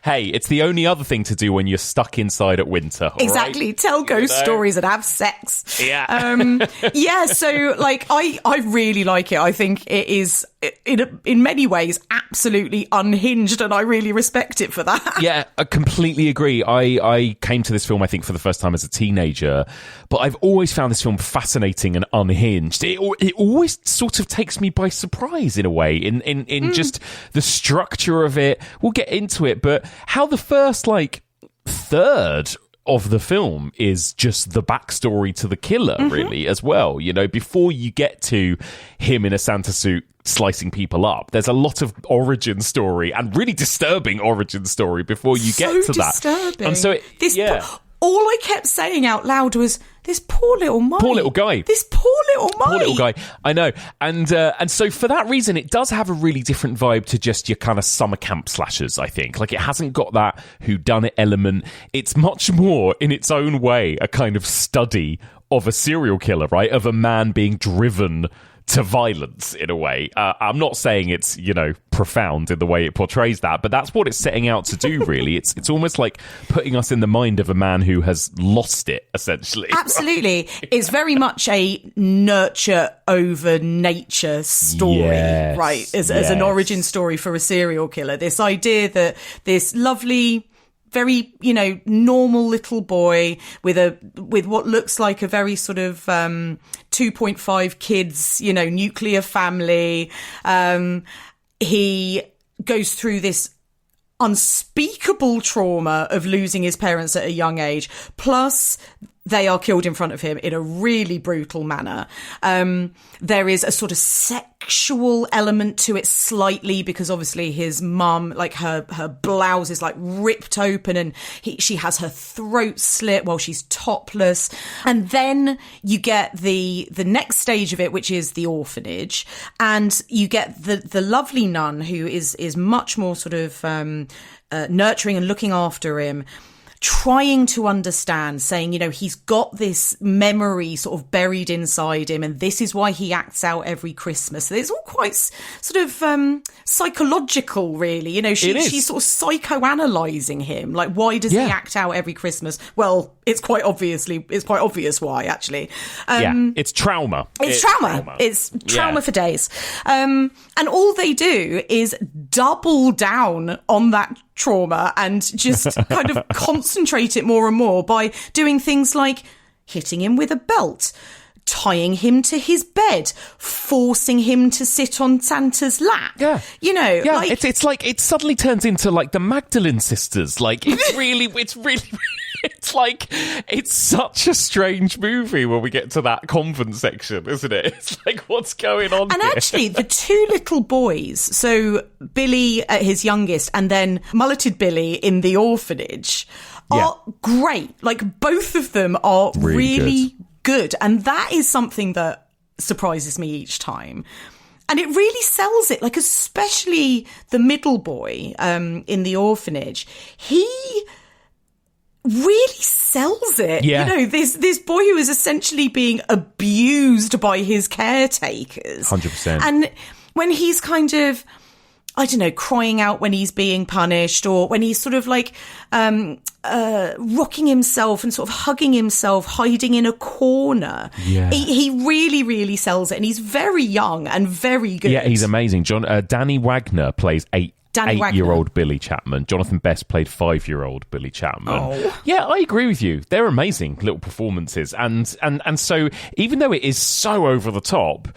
Hey, it's the only other thing to do when you're stuck inside at winter. Exactly. Right? Tell ghost stories and have sex. Yeah. So like I really like it. I think it is in many ways absolutely unhinged, and I really respect it for that. Yeah, I completely agree. I came to this film, I think, for the first time as a teenager, but I've always found this film fascinating and unhinged. It always sort of takes me by surprise in a way, in just the structure of it. We'll get into it, but how the first like third of the film is just the backstory to the killer, really, as well. You know, before you get to him in a Santa suit slicing people up, there's a lot of origin story and really disturbing origin story before you get to that. Disturbing. So all I kept saying out loud was, this poor little mite. Poor little guy. This poor little mite. Poor little guy. I know. And so for that reason, it does have a really different vibe to just your kind of summer camp slashers, I think. Like, it hasn't got that whodunit element. It's much more, in its own way, a kind of study of a serial killer, right? Of a man being driven to violence, in a way. I'm not saying it's, you know, profound in the way it portrays that, but that's what it's setting out to do, really. It's almost like putting us in the mind of a man who has lost it, essentially. Absolutely. Right? It's very much a nurture over nature story, right? As an origin story for a serial killer. This idea that this lovely, very, you know, normal little boy with what looks like a very sort of 2.5 kids, you know, nuclear family. He goes through this unspeakable trauma of losing his parents at a young age, plus they are killed in front of him in a really brutal manner. There is a sort of sexual element to it slightly, because obviously his mum, like her blouse is like ripped open and she has her throat slit while she's topless. And then you get the next stage of it, which is the orphanage, and you get the lovely nun who is much more sort of nurturing and looking after him, trying to understand, saying, he's got this memory sort of buried inside him, and this is why he acts out every Christmas. So it's all quite sort of psychological, really. She's sort of psychoanalyzing him. Like, why does he act out every Christmas? Well, it's quite obvious why, actually. It's trauma. It's trauma. It's trauma for days. And all they do is double down on that trauma and just kind of concentrate it more and more by doing things like hitting him with a belt, tying him to his bed, forcing him to sit on Santa's lap. It's like it suddenly turns into like the Magdalene sisters. Like it's really it's like, it's such a strange movie when we get to that convent section, isn't it? It's like, what's going on And here? actually, the two little boys, so Billy at his youngest and then mulleted Billy in the orphanage, are great. Like, both of them are really good. And that is something that surprises me each time. And it really sells it, like, especially the middle boy in the orphanage. He really sells it. This boy who is essentially being abused by his caretakers. 100%. And when he's kind of, I don't know, crying out when he's being punished, or when he's sort of like rocking himself and sort of hugging himself, hiding in a corner. He really, really sells it. And he's very young and very good. Yeah, he's amazing. Danny Wagner plays 8-year-old Billy Chapman. Jonathan Best played 5-year-old Billy Chapman. Oh. Yeah, I agree with you. They're amazing little performances. And so even though it is so over the top,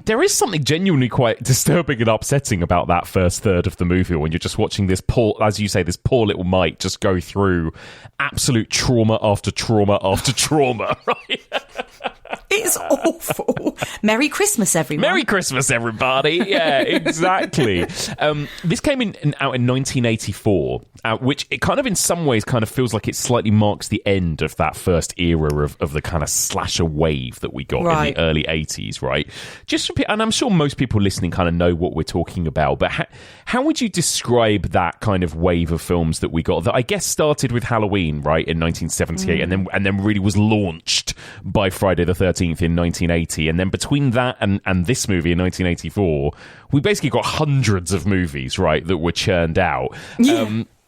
there is something genuinely quite disturbing and upsetting about that first third of the movie when you're just watching this poor, as you say, this poor little Mike just go through absolute trauma after trauma after trauma, right? It's awful. Merry Christmas, everyone. Merry Christmas, everybody. Yeah, exactly. This came out in 1984, which it kind of in some ways kind of feels like it slightly marks the end of that first era of the kind of slasher wave that we got in the early 80s, right? And I'm sure most people listening kind of know what we're talking about, but how would you describe that kind of wave of films that we got that I guess started with Halloween, right, in 1978, and then really was launched by Friday the 13th in 1980, and then between that and this movie in 1984, we basically got hundreds of movies, right, that were churned out.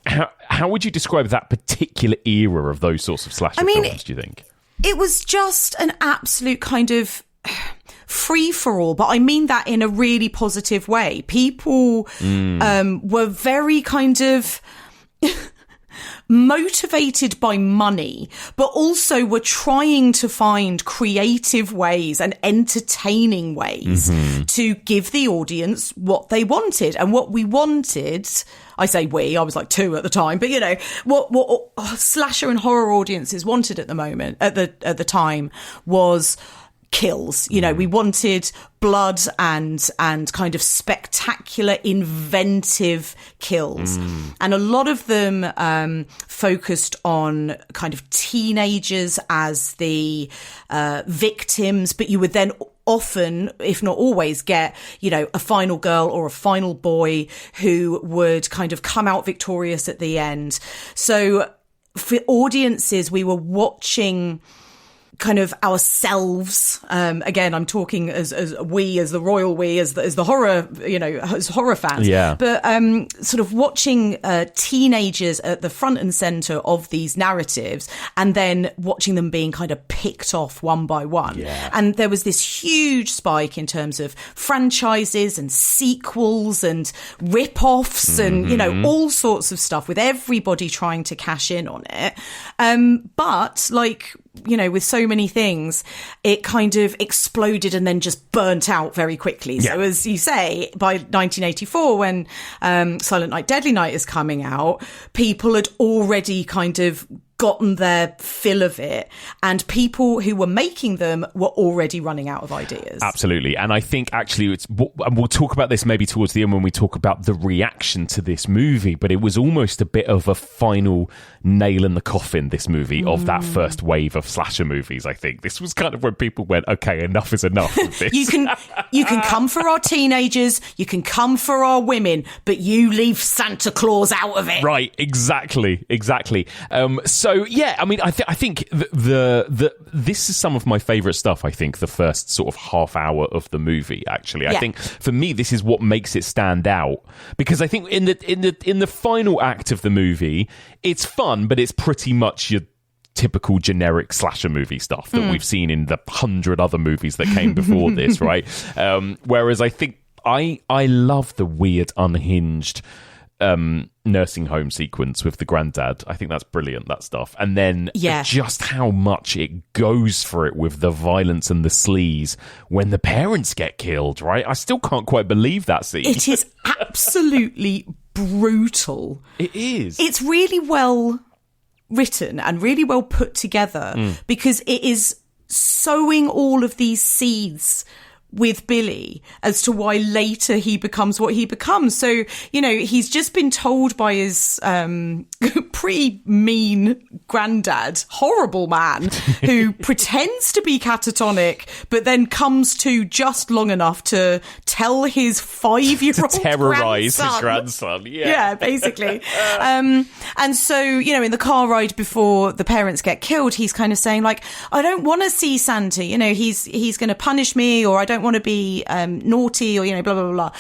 How would you describe that particular era of those sorts of slasher films, do you think? It was just an absolute kind of free-for-all, but I mean that in a really positive way. People were very kind of motivated by money, but also were trying to find creative ways and entertaining ways to give the audience what they wanted. And what we wanted, I say we, I was like 2 at the time, but what slasher and horror audiences wanted at the time was kills. We wanted blood and kind of spectacular, inventive kills. And a lot of them focused on kind of teenagers as the victims, but you would then often, if not always, get, a final girl or a final boy who would kind of come out victorious at the end. So for audiences, we were watching kind of ourselves, again, I'm talking as we, as the royal we, as the horror, as horror fans. Yeah. But sort of watching teenagers at the front and center of these narratives, and then watching them being kind of picked off one by one. Yeah. And there was this huge spike in terms of franchises and sequels and rip-offs and, all sorts of stuff, with everybody trying to cash in on it. But like with so many things, it kind of exploded and then just burnt out very quickly. So as you say, by 1984, when Silent Night, Deadly Night is coming out, people had already kind of gotten their fill of it, and people who were making them were already running out of ideas. Absolutely. And I think actually and we'll talk about this maybe towards the end when we talk about the reaction to this movie, but it was almost a bit of a final nail in the coffin, this movie, of that first wave of slasher movies. I think this was kind of when people went, okay, enough is enough of this. you can come for our teenagers, you can come for our women, but you leave Santa Claus out of it. Right, exactly. So yeah, I mean, I think this is some of my favourite stuff. I think the first sort of half hour of the movie. Actually, I think for me this is what makes it stand out, because I think in the final act of the movie, it's fun, but it's pretty much your typical generic slasher movie stuff that we've seen in the 100 other movies that came before this, right? Whereas I think I love the weird, unhinged nursing home sequence with the granddad. I think that's brilliant, that stuff. And then just how much it goes for it with the violence and the sleaze when the parents get killed, right? I still can't quite believe that scene. It is absolutely brutal. It is. It's really well written and really well put together, because it is sowing all of these seeds with Billy as to why later he becomes what he becomes. So, he's just been told by his pretty mean granddad, horrible man, who pretends to be catatonic, but then comes to just long enough to tell his 5-year-old to terrorize grandson. his grandson. Yeah, basically. And so, in the car ride before the parents get killed, he's kind of saying, like, I don't want to see Santa. He's going to punish me, or I don't want to be naughty, or blah blah blah.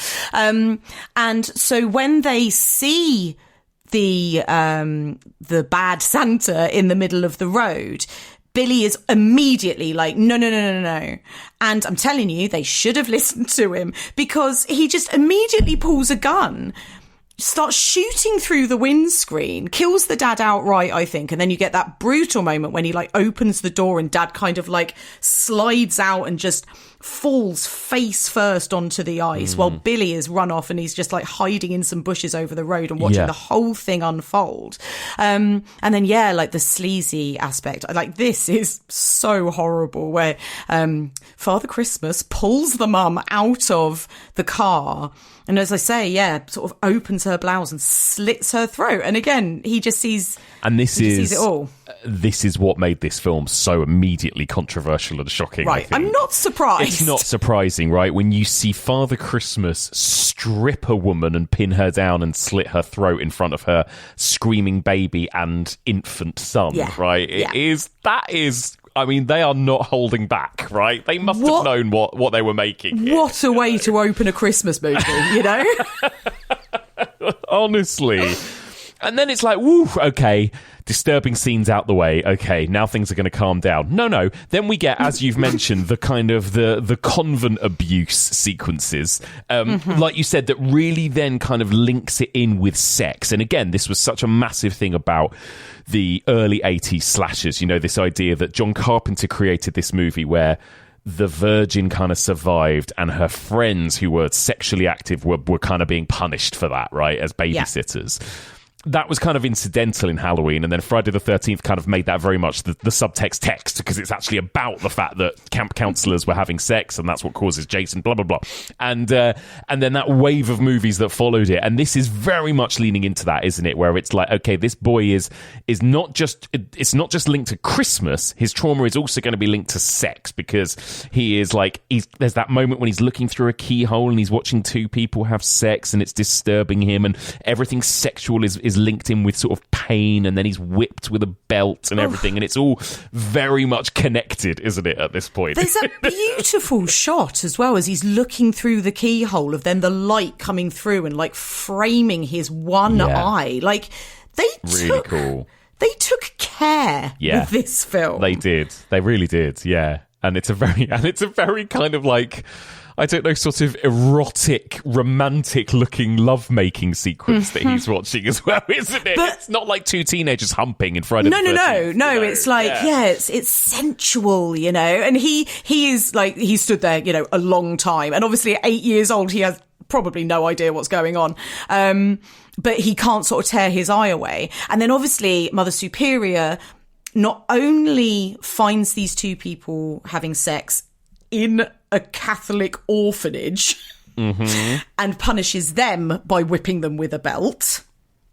And so when they see the bad Santa in the middle of the road, Billy is immediately like, no. And I'm telling you, they should have listened to him, because he just immediately pulls a gun, starts shooting through the windscreen, kills the dad outright, I think. And then you get that brutal moment when he opens the door and dad kind of slides out and just falls face first onto the ice while Billy is run off and he's just hiding in some bushes over the road and watching the whole thing unfold. And then, the sleazy aspect. This is so horrible, where Father Christmas pulls the mum out of the car. And as I say, sort of opens her blouse and slits her throat. And again, he just sees, sees it all. This is what made this film so immediately controversial and shocking. Right, I'm not surprised. It's not surprising, right? When you see Father Christmas strip a woman and pin her down and slit her throat in front of her screaming baby and infant son, right? That is... I mean, they are not holding back, right? They must have known what they were making here. What a way to open a Christmas movie, Honestly. And then it's like, woo, okay, disturbing scenes out the way. Okay, now things are going to calm down. No. Then we get, as you've mentioned, the kind of the convent abuse sequences, like you said, that really then kind of links it in with sex. And again, this was such a massive thing about the early 80s slashers, this idea that John Carpenter created this movie where the virgin kind of survived and her friends who were sexually active were kind of being punished for that, right, as babysitters. That was kind of incidental in Halloween, and then Friday the 13th kind of made that very much the subtext text, because it's actually about the fact that camp counselors were having sex, and that's what causes Jason, blah, blah, blah. And then that wave of movies that followed it, and this is very much leaning into that, isn't it? Where it's like, okay, this boy is not just linked to Christmas, his trauma is also going to be linked to sex, because he is there's that moment when he's looking through a keyhole and he's watching two people have sex, and it's disturbing him, and everything sexual is linked in with sort of pain, and then he's whipped with a belt and everything, and it's all very much connected, isn't it, at this point? There's a beautiful shot as well as he's looking through the keyhole of then the light coming through and framing his one eye. They took care with this film. They did. They really did, yeah. And it's a very kind of like, I don't know, sort of erotic, romantic-looking love-making sequence that he's watching as well, isn't it? But it's not like two teenagers humping in Friday the 13th. No. It's like, it's sensual, you know. And he is like, he stood there, you know, a long time. And obviously at 8 years old, he has probably no idea what's going on. But he can't sort of tear his eye away. And then obviously Mother Superior not only finds these two people having sex in a Catholic orphanage and punishes them by whipping them with a belt.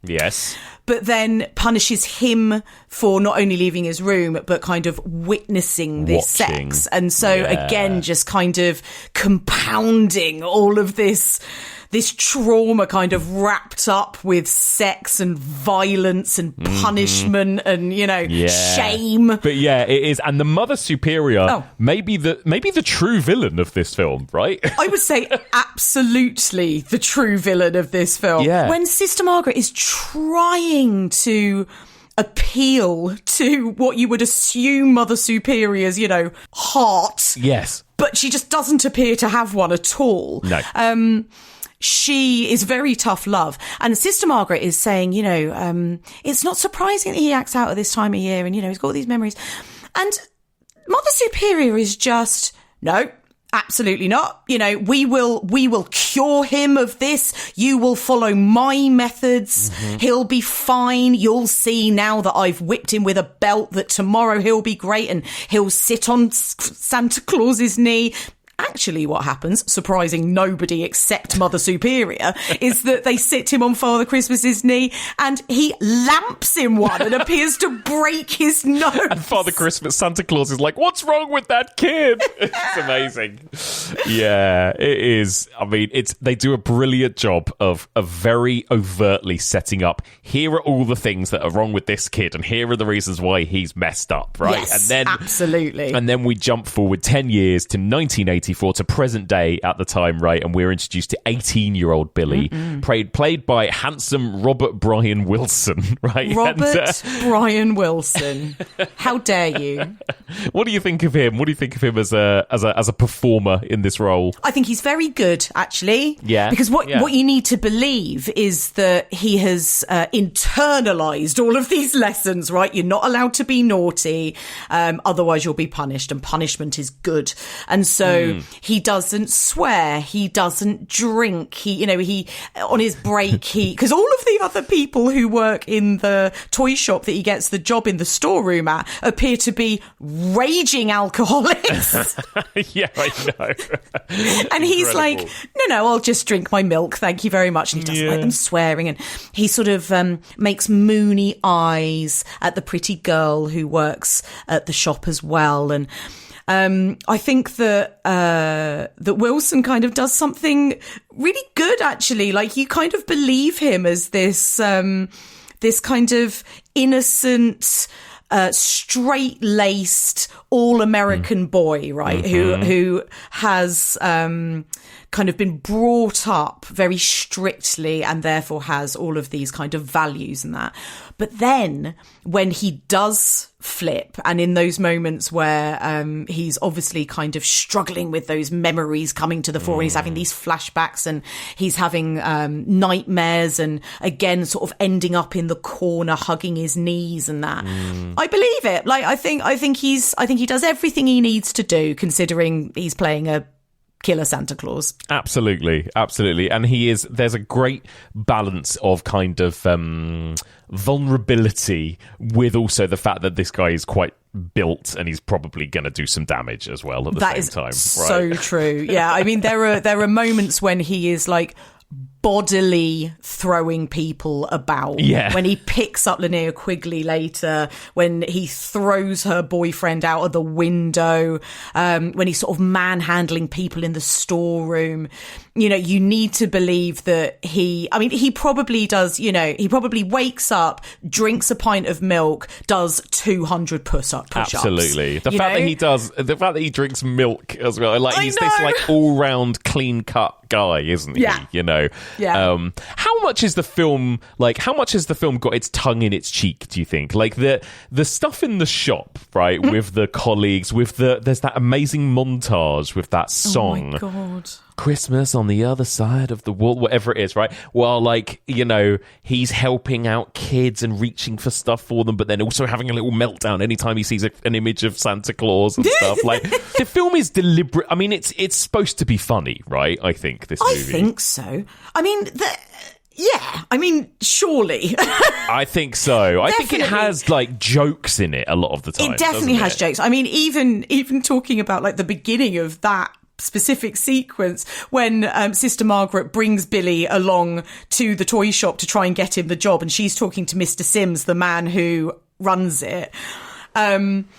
Yes. But then punishes him for not only leaving his room, but kind of witnessing this sex. And so, again, just kind of compounding all of this trauma kind of wrapped up with sex and violence and punishment and, you know, shame. But yeah, it is. And the Mother Superior may be the true villain of this film, right? I would say absolutely the true villain of this film. Yeah. When Sister Margaret is trying to appeal to what you would assume Mother Superior's, you know, heart. Yes. But she just doesn't appear to have one at all. No. She is very tough love. And Sister Margaret is saying, you know, it's not surprising that he acts out at this time of year and, you know, he's got all these memories. And Mother Superior is just, no, absolutely not. You know, we will cure him of this. You will follow my methods. He'll be fine. You'll see now that I've whipped him with a belt that tomorrow he'll be great and he'll sit on Santa Claus's knee. Actually, what happens, surprising nobody except Mother Superior, is that they sit him on Father Christmas's knee and he lamps him one and appears to break his nose. And Father Christmas, Santa Claus is like, what's wrong with that kid? It's amazing. Yeah, it is. I mean, they do a brilliant job of very overtly setting up, here are all the things that are wrong with this kid and here are the reasons why he's messed up, right? Yes, and then, absolutely. And then we jump forward 10 years to 1984 to present day at the time, right? And we're introduced to 18-year-old Billy, played by handsome Robert Brian Wilson, right? Robert Brian Wilson. How dare you? What do you think of him? What do you think of him as a performer in this role? I think he's very good, actually. Yeah. Because what you need to believe is that he has internalized all of these lessons, right? You're not allowed to be naughty, otherwise you'll be punished, and punishment is good. And so he doesn't swear, he doesn't drink, he on his break, because all of the other people who work in the toy shop that he gets the job in the storeroom at appear to be raging alcoholics. Yeah, I know. And he's like, no, I'll just drink my milk, thank you very much. And he doesn't like them swearing. And he sort of makes moony eyes at the pretty girl who works at the shop as well. And I think that Wilson kind of does something really good, actually. Like, you kind of believe him as this kind of innocent, straight-laced, all-American boy, right? Who has kind of been brought up very strictly and therefore has all of these kind of values and that. But then when he does flip, and in those moments where he's obviously kind of struggling with those memories coming to the fore, and he's having these flashbacks and he's having nightmares, and again sort of ending up in the corner hugging his knees and that. I believe it. Like, I think he does everything he needs to do, considering he's playing a killer Santa Claus. Absolutely. And there's a great balance of kind of vulnerability with also the fact that this guy is quite built and he's probably going to do some damage as well at the same time. Right? So true. Yeah, I mean, there are moments when he is like bodily throwing people about. Yeah. When he picks up Linnea Quigley later, when he throws her boyfriend out of the window, when he's sort of manhandling people in the storeroom. You know, you need to believe that he probably does, he probably wakes up, drinks a pint of milk, does 200 push-ups. Absolutely. The fact that he drinks milk as well, like he's this like all-round clean-cut guy, isn't he? Yeah. You know? Yeah. How much has the film got its tongue in its cheek, do you think? Like the stuff in the shop, right, with the colleagues, there's that amazing montage with that song. Oh my God. Christmas on the other side of the wall, whatever it is, right? Well, like, you know, he's helping out kids and reaching for stuff for them, but then also having a little meltdown anytime he sees an image of Santa Claus and stuff. Like, the film is deliberate. I mean, it's supposed to be funny, right? I think this movie. I think so. I mean, yeah, I mean, surely. I think so. I think it has like jokes in it a lot of the time. It definitely has jokes. I mean, even talking about like the beginning of that specific sequence when Sister Margaret brings Billy along to the toy shop to try and get him the job, and she's talking to Mr. Sims, the man who runs it. I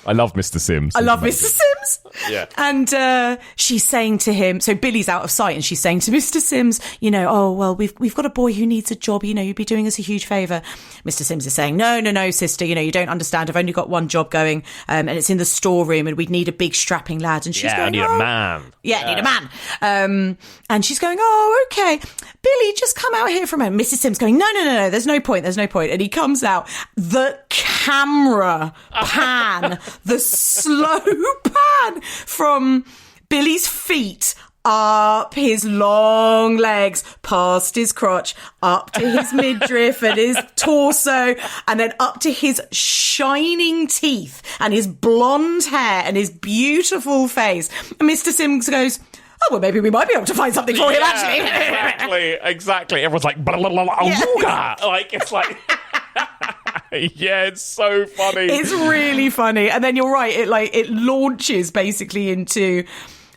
love Mr. Sims. I love Mr. Sims. Yeah. And she's saying to him, so Billy's out of sight, and she's saying to Mr. Sims, you know, oh, well, we've got a boy who needs a job, you know, you'd be doing us a huge favour. Mr. Sims is saying, no, sister, you know, you don't understand. I've only got one job going, and it's in the storeroom, and we'd need a big strapping lad. And she's going, I need a man. Yeah, I need a man. And she's going, oh, okay. Billy, just come out here for a moment. Mrs. Sims going, no, there's no point. And he comes out, the camera pan, the slow pan from Billy's feet up his long legs, past his crotch, up to his midriff and his torso, and then up to his shining teeth and his blonde hair and his beautiful face. And Mr. Sims goes, oh, well, maybe we might be able to find something for him, actually. Exactly. Everyone's like, blah, blah, blah, blah, ooga. Like, it's like... Yeah, it's so funny. It's really funny. And then you're right, it launches basically into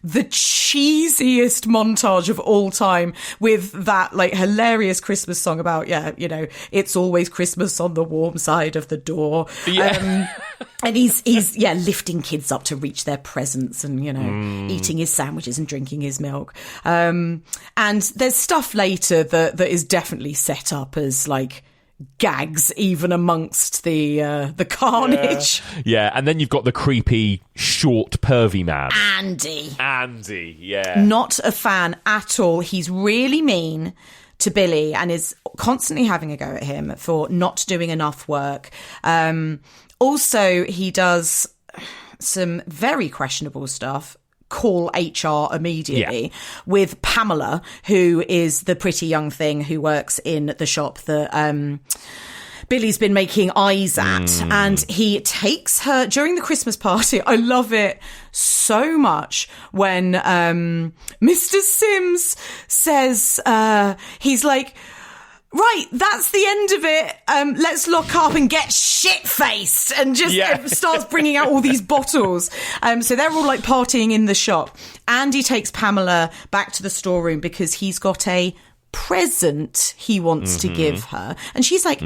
the cheesiest montage of all time with that like hilarious Christmas song about, you know, it's always Christmas on the warm side of the door. Yeah. And he's lifting kids up to reach their presents and, you know, eating his sandwiches and drinking his milk. And there's stuff later that is definitely set up as like gags even amongst the carnage. Yeah, and then you've got the creepy short pervy man. Andy, yeah. Not a fan at all. He's really mean to Billy and is constantly having a go at him for not doing enough work. Also, he does some very questionable stuff. Call HR immediately with Pamela, who is the pretty young thing who works in the shop that Billy's been making eyes at. And he takes her during the Christmas party. I love it so much when Mr. Sims says, he's like, right, that's the end of it. Let's lock up and get shit-faced, and just starts bringing out all these bottles. So they're all like partying in the shop. Andy takes Pamela back to the storeroom because he's got a present he wants to give her. And she's like,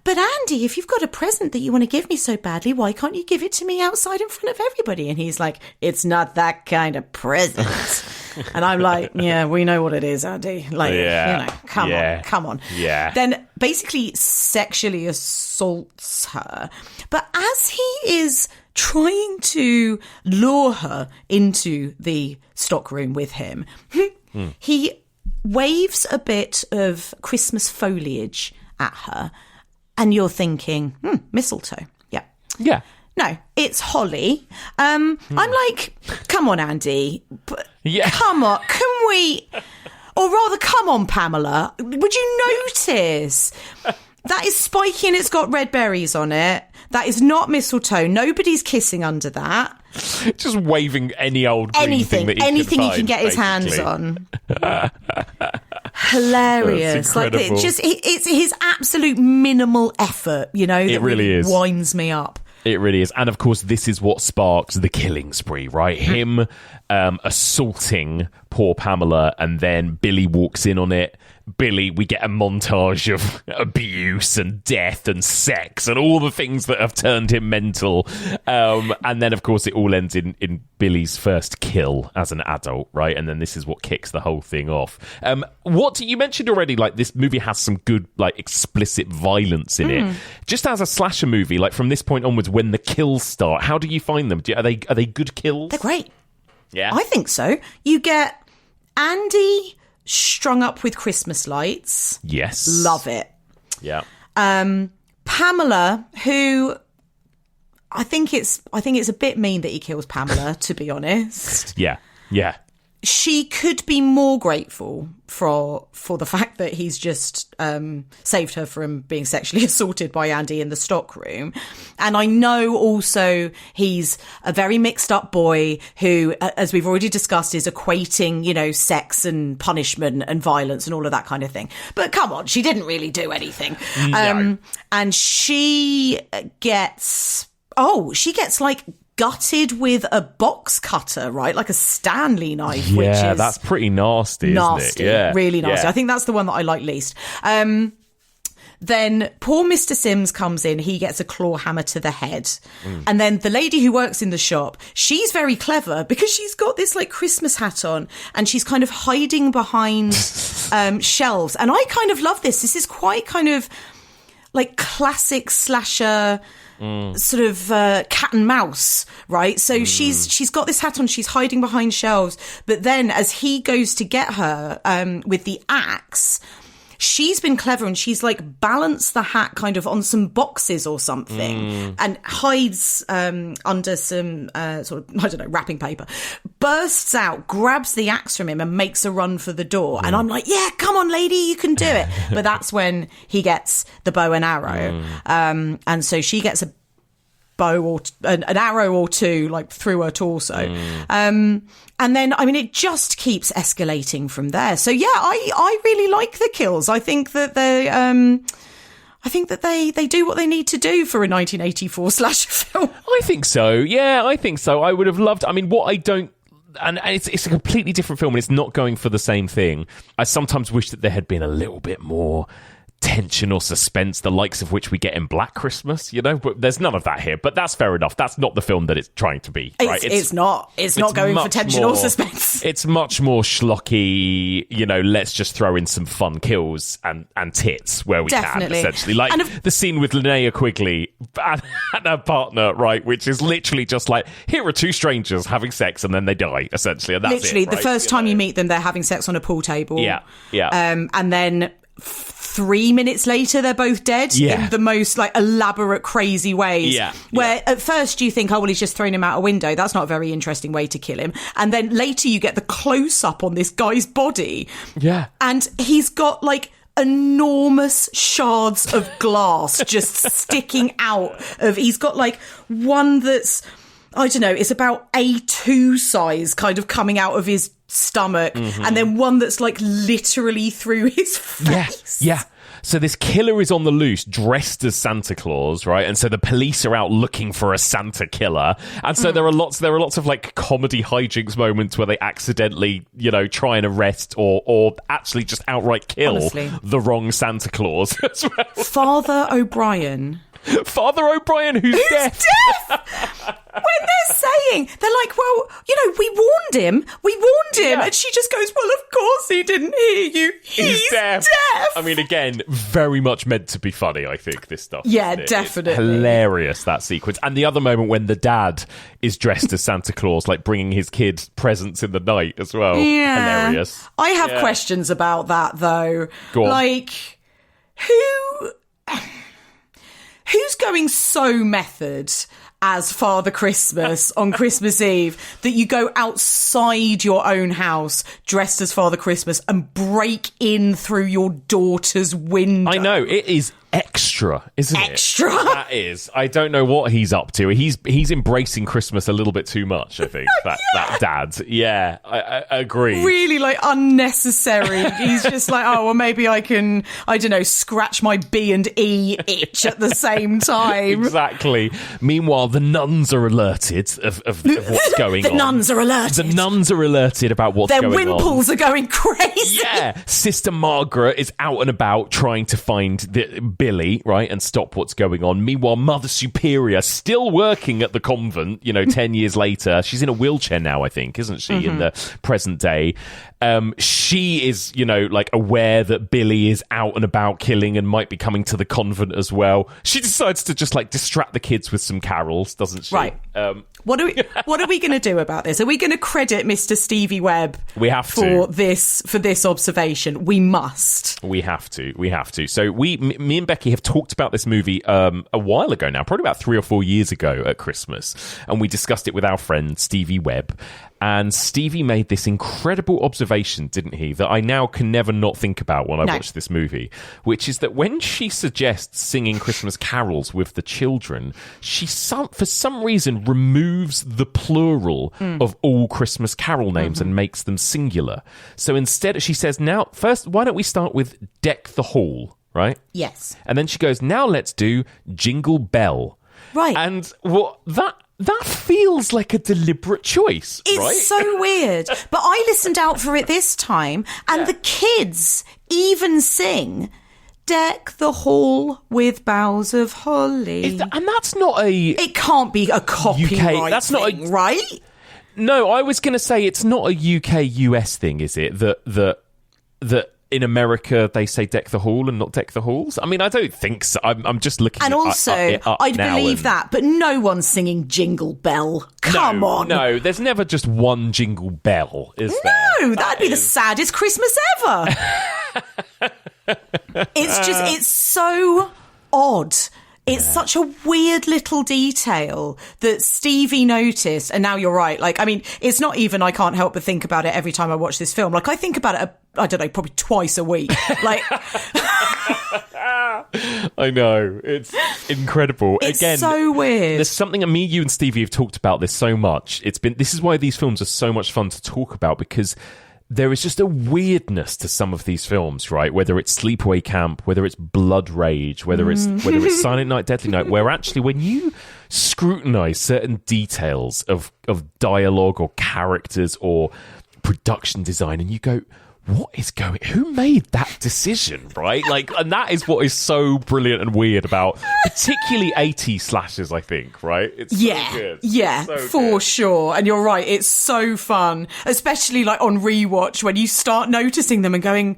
but Andy, if you've got a present that you want to give me so badly, why can't you give it to me outside in front of everybody? And he's like, it's not that kind of present. And I'm like, yeah, we know what it is, Andy. Like, you know, come on. Yeah. Then basically sexually assaults her. But as he is trying to lure her into the stockroom with him, he waves a bit of Christmas foliage at her, and you're thinking, mistletoe. Yeah. No, it's holly. I'm like, come on, Andy. Come on, can we... Or rather, come on, Pamela. Would you notice? That is spiky and it's got red berries on it. That is not mistletoe. Nobody's kissing under that. Just waving any old green thing that he he can get his hands on. Hilarious. Like it's his absolute minimal effort, you know, that really is. Winds me up. It really is. And of course, this is what sparks the killing spree, right? Him assaulting poor Pamela, and then Billy walks in on it. Billy, we get a montage of abuse and death and sex and all the things that have turned him mental. And then, of course, it all ends in Billy's first kill as an adult, right? And then this is what kicks the whole thing off. You mentioned already, like, this movie has some good, like, explicit violence in it. Just as a slasher movie, like, from this point onwards, when the kills start, how do you find them? Are they good kills? They're great. Yeah? I think so. You get Andy strung up with Christmas lights. Yes. Love it. Yeah. Pamela, who I think it's a bit mean that he kills Pamela, to be honest. Yeah. Yeah. She could be more grateful for the fact that he's just saved her from being sexually assaulted by Andy in the stockroom. And I know also he's a very mixed up boy who, as we've already discussed, is equating, sex and punishment and violence and all of that kind of thing. But come on, she didn't really do anything. No. And she gets like gutted with a box cutter, right? Like a Stanley knife, which is... that's pretty nasty, isn't it? Yeah, really nasty. Yeah. I think that's the one that I like least. Then poor Mr. Sims comes in. He gets a claw hammer to the head. And then the lady who works in the shop, she's very clever because she's got this like Christmas hat on and she's kind of hiding behind shelves. And I kind of love this. This is quite kind of like classic slasher... sort of cat and mouse, right? So she's got this hat on, she's hiding behind shelves, but then as he goes to get her with the axe, she's been clever and she's like balanced the hat kind of on some boxes or something and hides under some sort of, I don't know, wrapping paper, bursts out, grabs the axe from him and makes a run for the door. And I'm like, yeah, come on, lady, you can do it. But that's when he gets the bow and arrow. And so she gets a bow or an arrow or two like through her torso. And then, I mean, it just keeps escalating from there. So yeah, I really like the kills. I think that they they do what they need to do for a 1984 slasher film. I think so. Yeah, I think so. I would have loved... I mean, what I don't... And it's a completely different film and it's not going for the same thing. I sometimes wish that there had been a little bit more tension or suspense, the likes of which we get in Black Christmas, but there's none of that here. But that's fair enough. That's not the film that it's trying to be, right? It's not going for tension or suspense. It's much more schlocky, let's just throw in some fun kills and tits where we can, essentially. Like the scene with Linnea Quigley and her partner, right, which is literally just like, here are two strangers having sex and then they die, essentially. And that's literally, it, right? The first time you meet them, they're having sex on a pool table. Yeah. And then 3 minutes later, they're both dead in the most like elaborate, crazy ways. Where at first you think, oh, well, he's just thrown him out a window. That's not a very interesting way to kill him. And then later you get the close up on this guy's body. Yeah. And he's got like enormous shards of glass just sticking out of, he's got like one that's, I don't know, it's about A2 size kind of coming out of his stomach, and then one that's like literally through his face. Yeah. So this killer is on the loose, dressed as Santa Claus, right? And so the police are out looking for a Santa killer. And so there are lots of like comedy hijinks moments where they accidentally, try and arrest or actually just outright kill the wrong Santa Claus as well. Father O'Brien, who's deaf. When they're saying, they're like, well, we warned him. Yeah. And she just goes, well, of course he didn't hear you. He's deaf. I mean, again, very much meant to be funny, I think, this stuff. Yeah, definitely. It's hilarious, that sequence. And the other moment when the dad is dressed as Santa Claus, like bringing his kid presents in the night as well. Yeah. Hilarious. I have questions about that, though. Go on. Like, who's going so method as Father Christmas on Christmas Eve that you go outside your own house dressed as Father Christmas and break in through your daughter's window? I know, it is extra, isn't it? Extra. That is. I don't know what he's up to. He's embracing Christmas a little bit too much, I think. That dad. Yeah, I agree. Really, like, unnecessary. He's just like, oh, well, maybe I can, I don't know, scratch my B and E itch at the same time. Exactly. Meanwhile, the nuns are alerted of what's going on. The nuns are alerted. The nuns are alerted about what's going on. Their wimples are going crazy. Yeah. Sister Margaret is out and about trying to find Billy, right, and stop what's going on. Meanwhile, Mother Superior, still working at the convent, 10 years later. She's in a wheelchair now, I think, isn't she, in the present day? She is, like aware that Billy is out and about killing and might be coming to the convent as well. She decides to just like distract the kids with some carols, doesn't she? Right. What are we going to do about this? Are we going to credit Mr. Stevie Webb? We have for to. this observation. We must. We have to. So me and Becky have talked about this movie a while ago now, probably about 3 or 4 years ago at Christmas, and we discussed it with our friend Stevie Webb. And Stevie made this incredible observation, didn't he, that I now can never not think about when I watch this movie, which is that when she suggests singing Christmas carols with the children, she for some reason removes the plural of all Christmas carol names and makes them singular. So instead, she says, now, first, why don't we start with Deck the Hall, right? Yes. And then she goes, now let's do Jingle Bell. Right. And what that feels like a deliberate choice, it's right? It's so weird. But I listened out for it this time, and the kids even sing Deck the Hall with Boughs of Holly. And that's not a... It can't be a copyright UK, that's not thing, right? No, I was going to say it's not a UK-US thing, is it? That in America they say Deck the Hall and not Deck the Halls? I mean, I don't think so. I'm just looking and also, I'd believe that, but no one's singing Jingle Bell. Come on. No, there's never just one Jingle Bell, is there? No, that'd be the saddest Christmas ever. It's so odd. It's such a weird little detail that Stevie noticed. And now you're right. Like, I mean, it's not even I can't help but think about it every time I watch this film. Like, I think about it, I don't know, probably twice a week. Like, I know. It's incredible. It's Again, so weird. There's something, me, you and Stevie have talked about this so much. This is why these films are so much fun to talk about, because there is just a weirdness to some of these films, right? Whether it's Sleepaway Camp, whether it's Blood Rage, whether it's Silent Night, Deadly Night, where actually when you scrutinize certain details of dialogue or characters or production design, and you go, who made that decision, right? Like, and that is what is so brilliant and weird about particularly 80s slashers, I think, right? It's so good. Yeah, so for good. sure. And you're right, it's so fun, especially like on rewatch when you start noticing them and going,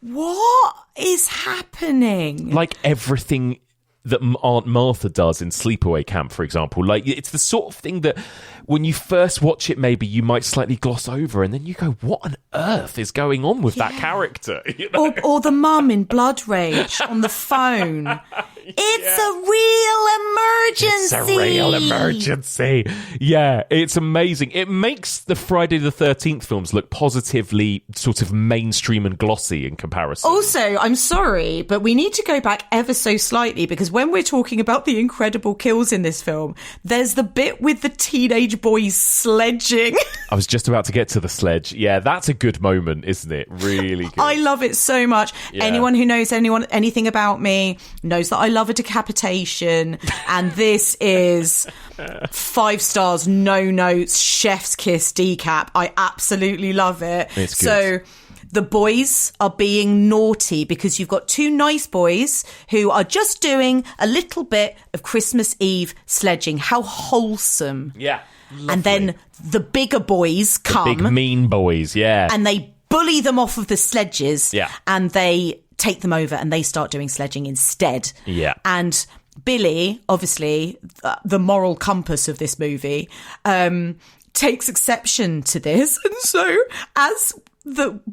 what is happening? Like everything that Aunt Martha does in Sleepaway Camp, for example. Like, it's the sort of thing that when you first watch it, maybe you might slightly gloss over, and then you go, what on earth is going on with that character? You know? Or the mum in Blood Rage on the phone. It's a real emergency. It's a real emergency. Yeah, it's amazing. It makes the Friday the 13th films look positively sort of mainstream and glossy in comparison. Also, I'm sorry, but we need to go back ever so slightly, because when we're talking about the incredible kills in this film, there's the bit with the teenage boys sledging. I was just about to get to the sledge. Yeah, that's a good moment, isn't it? Really good. I love it so much. Yeah. Anyone who knows anything about me knows that I love a decapitation, and this is 5 stars, no notes, chef's kiss decap. I absolutely love it. It's good. So the boys are being naughty because you've got 2 nice boys who are just doing a little bit of Christmas Eve sledging. How wholesome. Yeah. Lovely. And then the bigger boys come. The big mean boys, yeah. And they bully them off of the sledges. Yeah. And they take them over and they start doing sledging instead. Yeah. And Billy, obviously, the moral compass of this movie, takes exception to this. And so as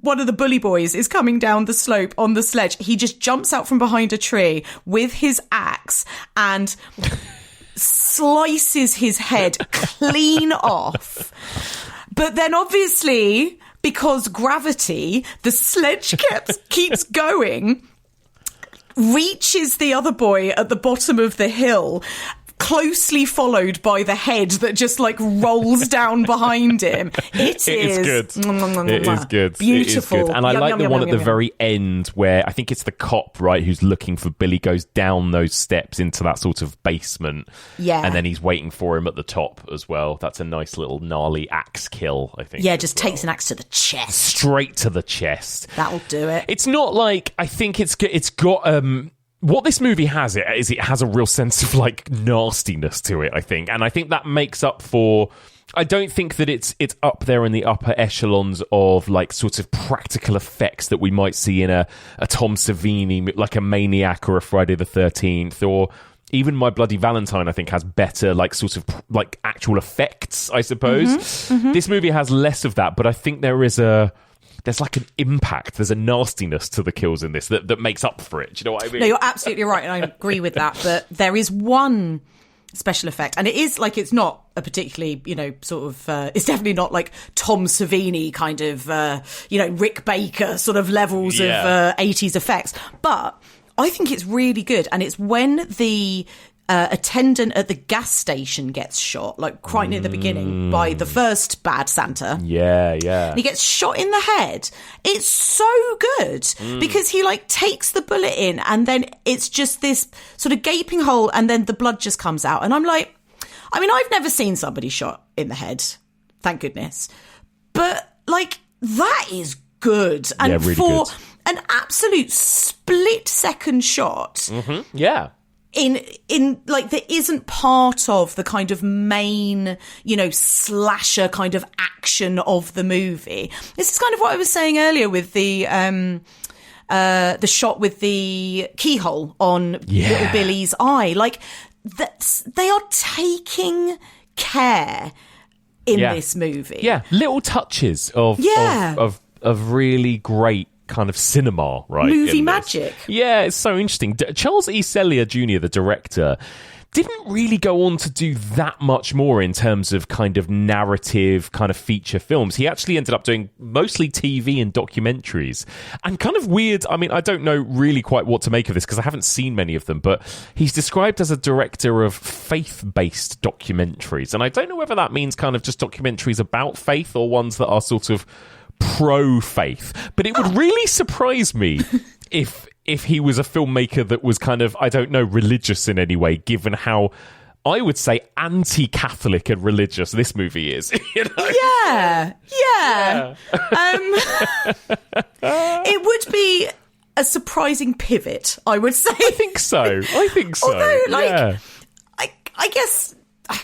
one of the bully boys is coming down the slope on the sledge, he just jumps out from behind a tree with his axe and slices his head clean off. But then obviously, because gravity, the sledge keeps going, reaches the other boy at the bottom of the hill, closely followed by the head that just like rolls down behind him. It is good. It is good. Beautiful. It is good. And I like the one at the very end where I think it's the cop, right, who's looking for Billy, goes down those steps into that sort of basement. Yeah. And then he's waiting for him at the top as well. That's a nice little gnarly axe kill, I think. Yeah, just takes an axe to the chest. Straight to the chest. That'll do it. It's not like, I think it's got what this movie has is it has a real sense of like nastiness to it, I think. And I think that makes up for, I don't think that it's up there in the upper echelons of like sort of practical effects that we might see in a Tom Savini, like a Maniac or a Friday the 13th, or even My Bloody Valentine, I think, has better, like, sort of, like, actual effects, I suppose. This movie has less of that, but I think there's like an impact, there's a nastiness to the kills in this that makes up for it. Do you know what I mean? No, you're absolutely right, and I agree with that. But there is one special effect, and it is like, it's not a particularly, sort of, it's definitely not like Tom Savini kind of, Rick Baker sort of levels of 80s effects. But I think it's really good, and it's when the attendant at the gas station gets shot, like right near the beginning, by the first bad Santa. Yeah. And he gets shot in the head. It's so good because he like takes the bullet in, and then it's just this sort of gaping hole, and then the blood just comes out. And I'm like, I mean, I've never seen somebody shot in the head, thank goodness. But like, that is good. And really for good. An absolute split second shot. Yeah. In like, that isn't part of the kind of main, slasher kind of action of the movie. This is kind of what I was saying earlier with the shot with the keyhole on little Billy's eye. Like, they are taking care in this movie. Yeah, little touches of really great kind of cinema, right? Movie magic. Yeah, it's so interesting. Charles E. Sellier Jr., the director, didn't really go on to do that much more in terms of kind of narrative, kind of feature films. He actually ended up doing mostly TV and documentaries. And kind of weird, I mean, I don't know really quite what to make of this because I haven't seen many of them, but he's described as a director of faith-based documentaries. And I don't know whether that means kind of just documentaries about faith or ones that are sort of pro-faith, but it would really surprise me if he was a filmmaker that was kind of, I don't know, religious in any way, given how, I would say, anti-Catholic and religious this movie is. Yeah. It would be a surprising pivot, I would say. I think so. Although, like, I guess, I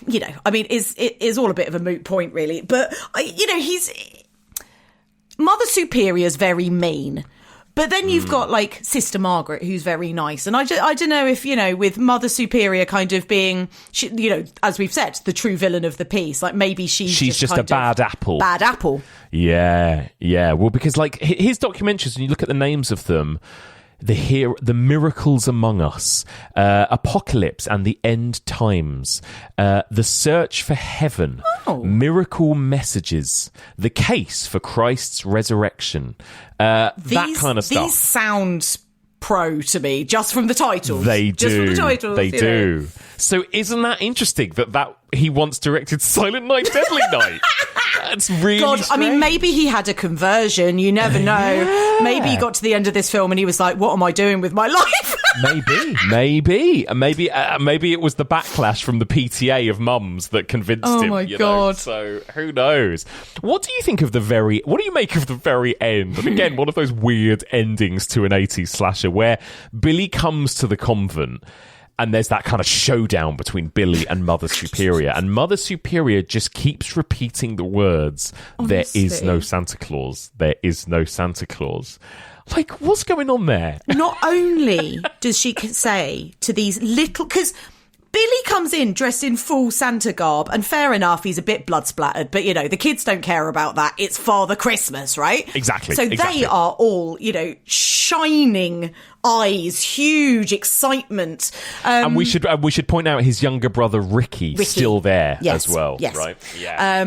mean, it is all a bit of a moot point, really, but Mother Superior's very mean, but then you've got like Sister Margaret, who's very nice, and I don't know if with Mother Superior kind of being, as we've said, the true villain of the piece, like maybe she's just a bad apple. Bad apple. Yeah. Well, because like his documentaries, when you look at the names of them, The Miracles Among Us, Apocalypse and the End Times, The Search for Heaven, Miracle Messages, The Case for Christ's Resurrection, that kind of stuff. These sound pro to me, just from the titles. They do. Just from the titles, they do. So isn't that interesting that he once directed Silent Night, Deadly Night? That's really strange. I mean, maybe he had a conversion. You never know. Yeah. Maybe he got to the end of this film and he was like, what am I doing with my life? Maybe it was the backlash from the PTA of mums that convinced him. Oh my God. So who knows? What do you think of what do you make of the very end? And again, one of those weird endings to an 80s slasher where Billy comes to the convent and there's that kind of showdown between Billy and Mother Superior. And Mother Superior just keeps repeating the words, honestly, there is no Santa Claus. There is no Santa Claus. Like, what's going on there? Not only does she say to these little... Because Billy comes in dressed in full Santa garb, and fair enough, he's a bit blood-splattered, but, the kids don't care about that. It's Father Christmas, right? Exactly. So they are all, shining eyes, huge excitement. And we should point out his younger brother, Ricky. Still there as well, right? Yeah.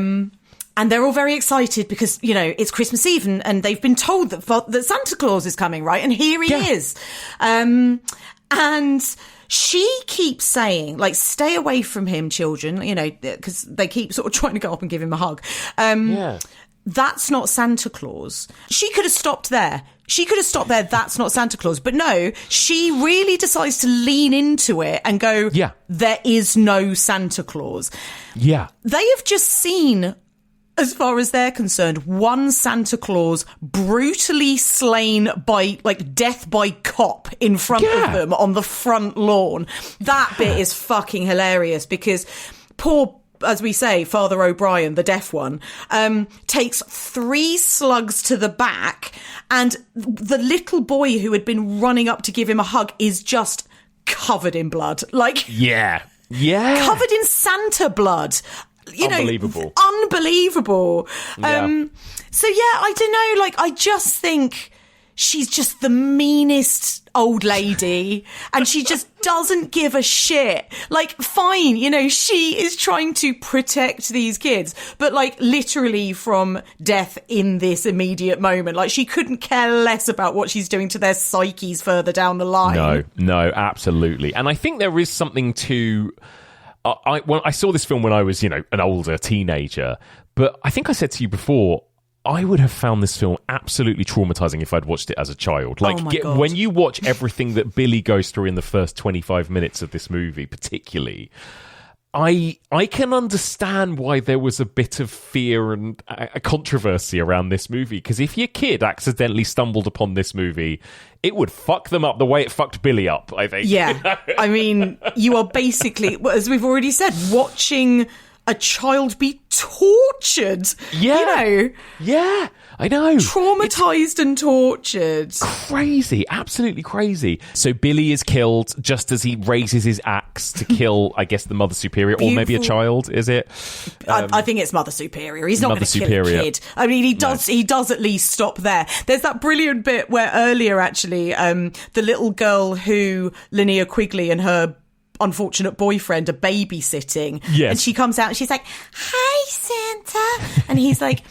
And they're all very excited because, it's Christmas Eve and they've been told that Santa Claus is coming, right? And here he is. And she keeps saying, like, stay away from him, children, because they keep sort of trying to go up and give him a hug. That's not Santa Claus. She could have stopped there. That's not Santa Claus. But no, she really decides to lean into it and go, there is no Santa Claus. Yeah. They have just seen, as far as they're concerned, one Santa Claus brutally slain by, like, death by cop in front of them on the front lawn. That bit is fucking hilarious because poor, as we say, Father O'Brien, the deaf one, takes 3 slugs to the back, and the little boy who had been running up to give him a hug is just covered in blood. Like, yeah, covered in Santa blood. Unbelievable. Yeah. So yeah, I don't know. Like, I just think she's just the meanest old lady, and she just doesn't give a shit. Like, fine, she is trying to protect these kids, but like literally from death in this immediate moment. Like, she couldn't care less about what she's doing to their psyches further down the line. No, absolutely. And I think there is something to... I saw this film when I was, an older teenager, but I think I said to you before, I would have found this film absolutely traumatizing if I'd watched it as a child. Like, when you watch everything that Billy goes through in the first 25 minutes of this movie, particularly, I can understand why there was a bit of fear and a controversy around this movie. Because if your kid accidentally stumbled upon this movie, it would fuck them up the way it fucked Billy up, I think. Yeah. I mean, you are basically, as we've already said, watching a child be tortured. Yeah. Yeah, I know. Traumatized and tortured. Crazy, absolutely crazy. So Billy is killed just as he raises his axe to kill, I guess, the Mother Superior, or maybe a child, is it? I think it's Mother Superior. He's not going to kill a kid. I mean, he does at least stop there. There's that brilliant bit where earlier, actually, the little girl who Linnea Quigley and her unfortunate boyfriend are babysitting, and she comes out and she's like, "Hi, Santa," and he's like,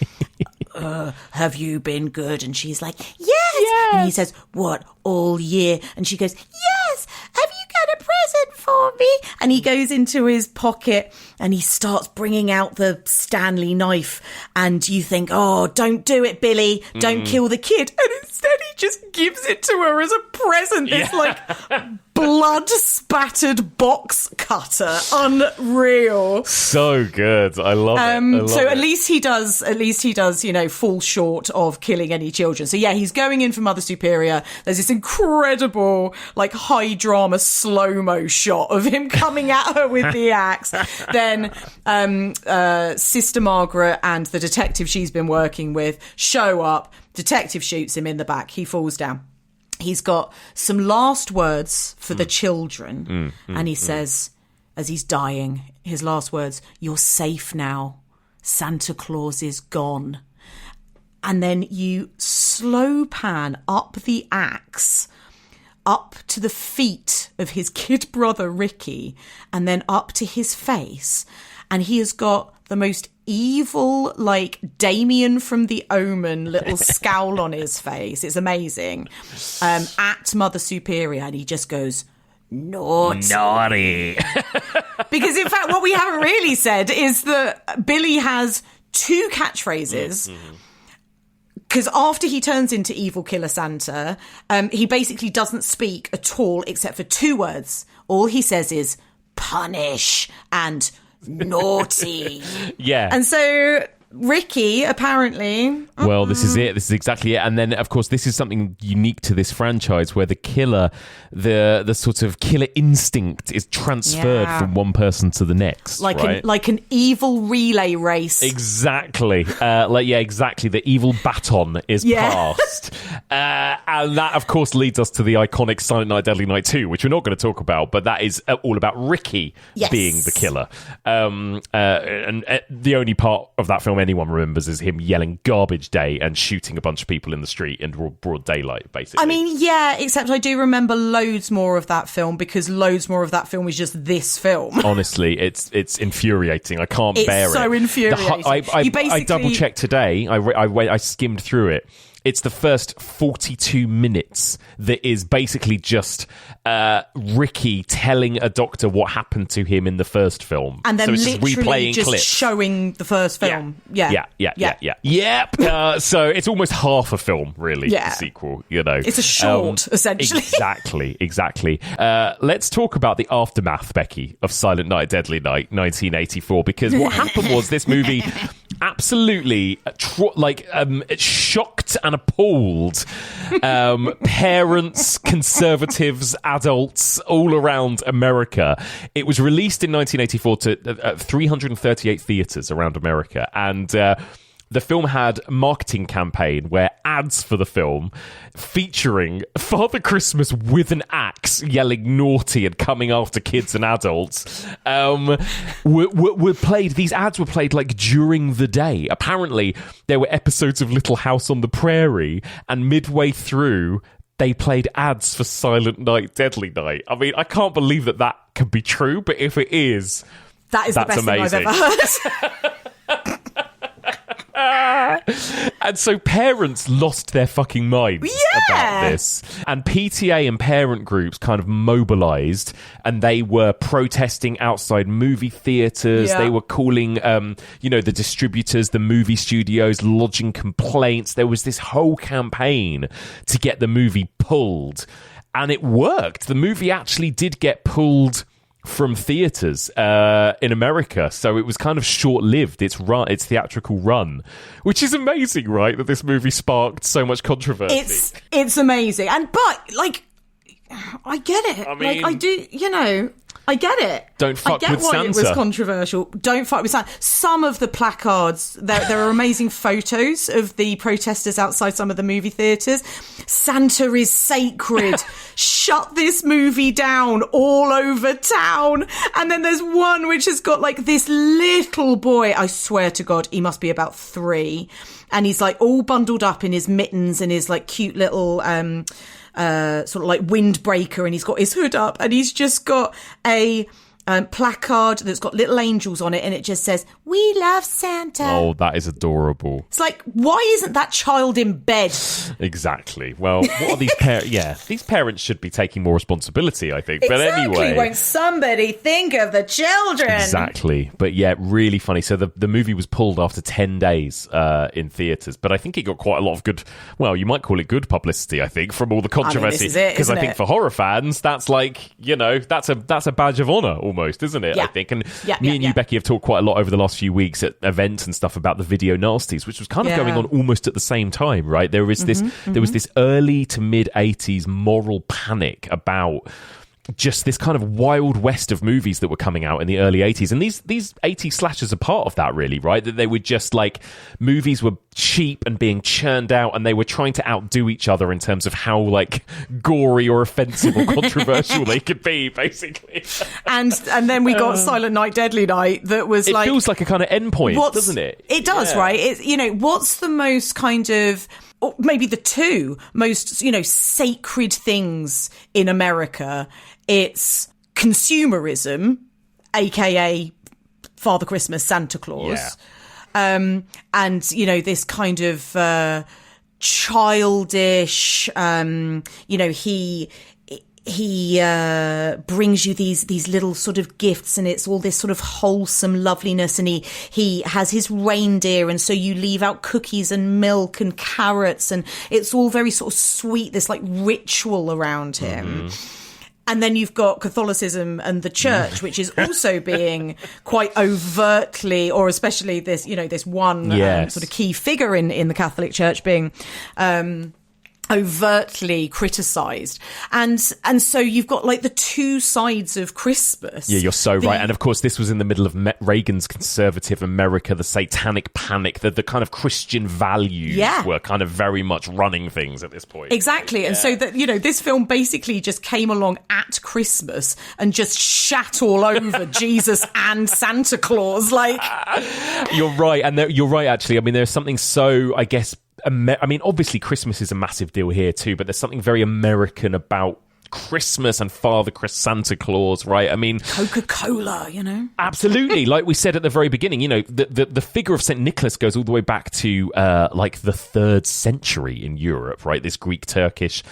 "Have you been good?" And she's like, yes. And he says, "What, all year?" And she goes, "Yes. Have you got a present for me?" And he goes into his pocket and he starts bringing out the Stanley knife, and you think, "Oh, don't do it, Billy. Don't kill the kid." And instead he just gives it to her as a present. This like blood spattered box cutter. Unreal. So good. I love it. So at least he does, fall short of killing any children. So yeah, he's going in for Mother Superior. There's this incredible, like, high drama slow-mo shot of him coming at her with the axe. Then Sister Margaret and the detective she's been working with show up. Detective shoots him in the back. He falls down. He's got some last words for the children. And he says, as he's dying, his last words, "You're safe now. Santa Claus is gone." And then you slow pan up the axe, up to the feet of his kid brother Ricky, and then up to his face. And he has got the most evil, like Damien from The Omen little scowl on his face. It's amazing. At Mother Superior, and he just goes, "Naughty." Because in fact, what we haven't really said is that Billy has two catchphrases. Because after he turns into Evil Killer Santa, he basically doesn't speak at all except for two words. All he says is punish and naughty. Yeah. And so Ricky, apparently... Well, this is it. This is exactly it. And then, of course, this is something unique to this franchise where the killer, the sort of killer instinct is transferred from one person to the next. Like an evil relay race. Exactly. Exactly. The evil baton is passed. And that, of course, leads us to the iconic Silent Night, Deadly Night 2, which we're not going to talk about, but that is all about Ricky being the killer. And the only part of that film anyone remembers is him yelling "garbage day" and shooting a bunch of people in the street in broad daylight, basically. I mean, yeah, except I do remember loads more of that film, because loads more of that film is just this film. Honestly, it's infuriating. I can't bear it. It's so infuriating. I double-checked today. I skimmed through it. It's the first 42 minutes that is basically just Ricky telling a doctor what happened to him in the first film. And then so it's literally just replaying just clips. Showing the first film. Yeah. Yep. So it's almost half a film, really, the sequel, It's a short, essentially. Exactly. Let's talk about the aftermath, Becky, of Silent Night, Deadly Night, 1984, because what happened was this movie... absolutely shocked and appalled parents, conservatives, adults all around America. It was released in 1984 to 338 theatres around America, and the film had a marketing campaign where ads for the film featuring Father Christmas with an axe yelling naughty and coming after kids and adults were played. These ads were played like during the day. Apparently there were episodes of Little House on the Prairie, and midway through they played ads for Silent Night, Deadly Night. I mean, I can't believe that can be true, but if it is, that's the best amazing. thing I've ever heard. And so parents lost their fucking minds about this. And PTA and parent groups kind of mobilized, and they were protesting outside movie theaters. They were calling, the distributors, the movie studios, lodging complaints. There was this whole campaign to get the movie pulled. And it worked. The movie actually did get pulled from theaters in America, so it was kind of short-lived, its theatrical run, which is amazing, right, that this movie sparked so much controversy. It's amazing. But I get it. I mean, I do, I get it. Don't fuck with Santa. I get why it was controversial. Don't fuck with Santa. Some of the placards, there are amazing photos of the protesters outside some of the movie theatres. Santa is sacred. Shut this movie down all over town. And then there's one which has got like this little boy. I swear to God, he must be about 3. And he's like all bundled up in his mittens and his like cute little sort of like windbreaker, and he's got his hood up, and he's just got a placard that's got little angels on it, and it just says, "We love Santa." Oh, that is adorable. It's like, why isn't that child in bed? Exactly. Well, what are these parents? Yeah, these parents should be taking more responsibility, I think. But anyway, won't somebody think of the children? Exactly. But yeah, really funny. So the movie was pulled after 10 days in theaters, but I think it got quite a lot of good, well, you might call it good publicity, I think, from all the controversy. Because I think for horror fans, that's like, that's a badge of honor almost, isn't it? Yeah. I think. And me and you, Becky, have talked quite a lot over the last few weeks at events and stuff about the video nasties, which was kind of going on almost at the same time, right? There was this early to mid 80s moral panic about just this kind of wild west of movies that were coming out in the early 80s. And these 80s slashers are part of that, really, right? That they were just like, movies were cheap and being churned out, and they were trying to outdo each other in terms of how like gory or offensive or controversial they could be, basically. And then we got Silent Night, Deadly Night that was it feels like a kind of endpoint, doesn't it? It does, right? What's the most kind of, or maybe the two most, sacred things in America? It's consumerism, aka Father Christmas, Santa Claus. Yeah. And, this kind of childish, he brings you these little sort of gifts, and it's all this sort of wholesome loveliness, and he has his reindeer, and so you leave out cookies and milk and carrots, and it's all very sort of sweet, this like ritual around him. Mm-hmm. And then you've got Catholicism and the church, which is also being quite overtly, or especially this, this one sort of key figure in the Catholic Church being overtly criticised. And so you've got like the two sides of Christmas. Yeah, you're so right. And of course, this was in the middle of Reagan's conservative America, the satanic panic, the kind of Christian values were kind of very much running things at this point. Exactly. Yeah. And so that, this film basically just came along at Christmas and just shat all over Jesus and Santa Claus. Like, you're right. And you're right, actually. I mean, there's something so, I guess, obviously Christmas is a massive deal here too, but there's something very American about Christmas and Santa Claus, right? I mean, Coca-Cola, Absolutely. Like we said at the very beginning, the figure of St. Nicholas goes all the way back to like the 3rd century in Europe, right? This Greek-Turkish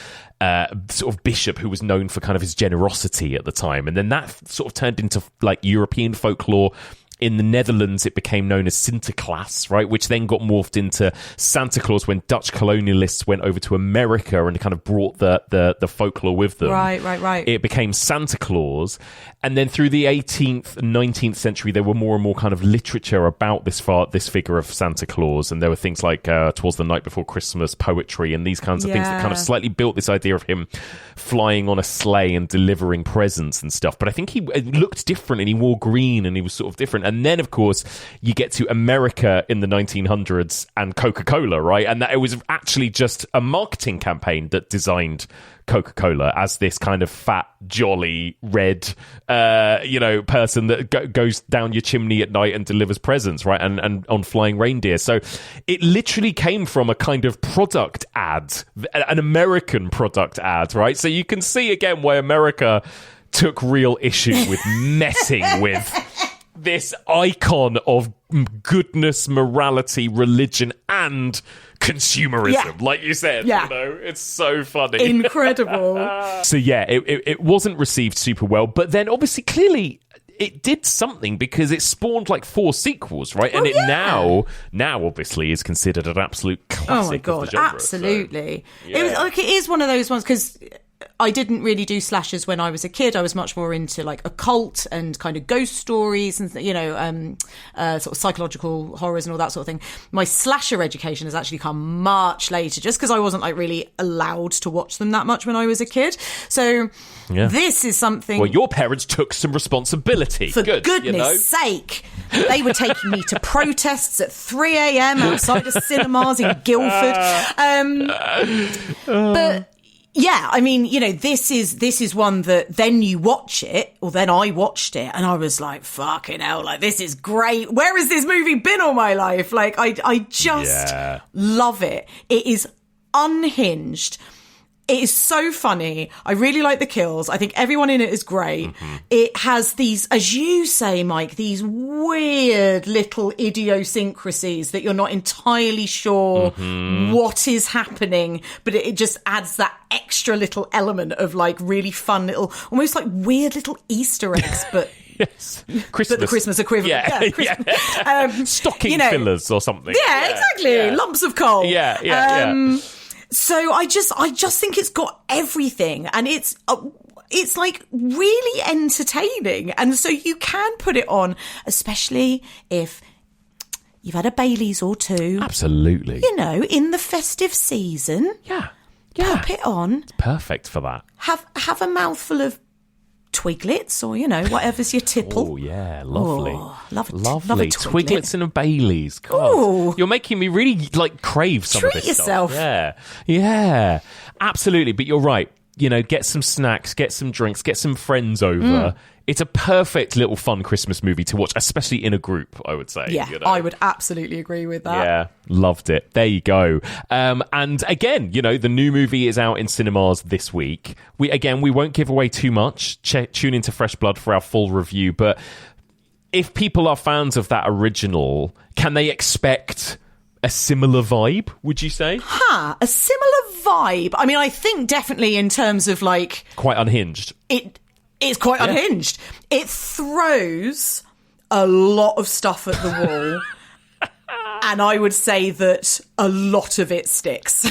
sort of bishop who was known for kind of his generosity at the time. And then that sort of turned into like European folklore. In the Netherlands, it became known as Sinterklaas, right? Which then got morphed into Santa Claus when Dutch colonialists went over to America and kind of brought the folklore with them. Right. It became Santa Claus. And then through the 18th and 19th century, there were more and more kind of literature about this figure of Santa Claus. And there were things like Twas the Night Before Christmas, poetry, and these kinds of things that kind of slightly built this idea of him flying on a sleigh and delivering presents and stuff. But I think he looked different, and he wore green, and he was sort of different. And then, of course, you get to America in the 1900s and Coca-Cola, right? And that it was actually just a marketing campaign that designed Coca-Cola as this kind of fat, jolly, red, person that goes down your chimney at night and delivers presents, right? And on flying reindeer. So it literally came from a kind of product ad, an American product ad, right? So you can see again why America took real issue with messing with this icon of goodness, morality, religion, and consumerism, like you said. It's so funny. Incredible. So it wasn't received super well, but then obviously clearly it did something because it spawned like 4 sequels, right? And now obviously is considered an absolute classic. Oh my god, of the genre, absolutely. So, yeah. It is one of those ones because I didn't really do slashers when I was a kid. I was much more into like occult and kind of ghost stories and, sort of psychological horrors and all that sort of thing. My slasher education has actually come much later just because I wasn't like really allowed to watch them that much when I was a kid. So this is something... Well, your parents took some responsibility. For goodness sake. They were taking me to protests at 3 a.m. outside of cinemas in Guildford. But... yeah, I mean, this is one that then you watch it, or then I watched it, and I was like, fucking hell, like, this is great. Where has this movie been all my life? Like, I just love it. It is unhinged. It is so funny. I really like the kills. I think everyone in it is great. Mm-hmm. It has these, as you say, Mike, these weird little idiosyncrasies that you're not entirely sure what is happening, but it just adds that extra little element of like really fun little, almost like weird little Easter eggs, but... Yes, Christmas. But the Christmas equivalent. Stocking fillers or something. Yeah, exactly. Yeah. Lumps of coal. Yeah. So I just think it's got everything, and it's like really entertaining, and so you can put it on, especially if you've had a Baileys or two. Absolutely. In the festive season. Yeah. Pop it on. It's perfect for that. Have a mouthful of Twiglets or, whatever's your tipple. Oh, yeah. Lovely. Oh, love a Twiglets and a Baileys. God. You're making me really, crave some of this yourself. Stuff. Yeah. Absolutely. But you're right. Get some snacks, get some drinks, get some friends over. It's a perfect little fun Christmas movie to watch, especially in a group, I would say. Yeah, I would absolutely agree with that. Yeah, loved it. There you go. And again, the new movie is out in cinemas this week. We won't give away too much. Tune into Fresh Blood for our full review. But if people are fans of that original, can they expect a similar vibe, would you say? A similar vibe. I mean, I think definitely in terms of quite unhinged. It's quite unhinged. It throws a lot of stuff at the wall. And I would say that a lot of it sticks.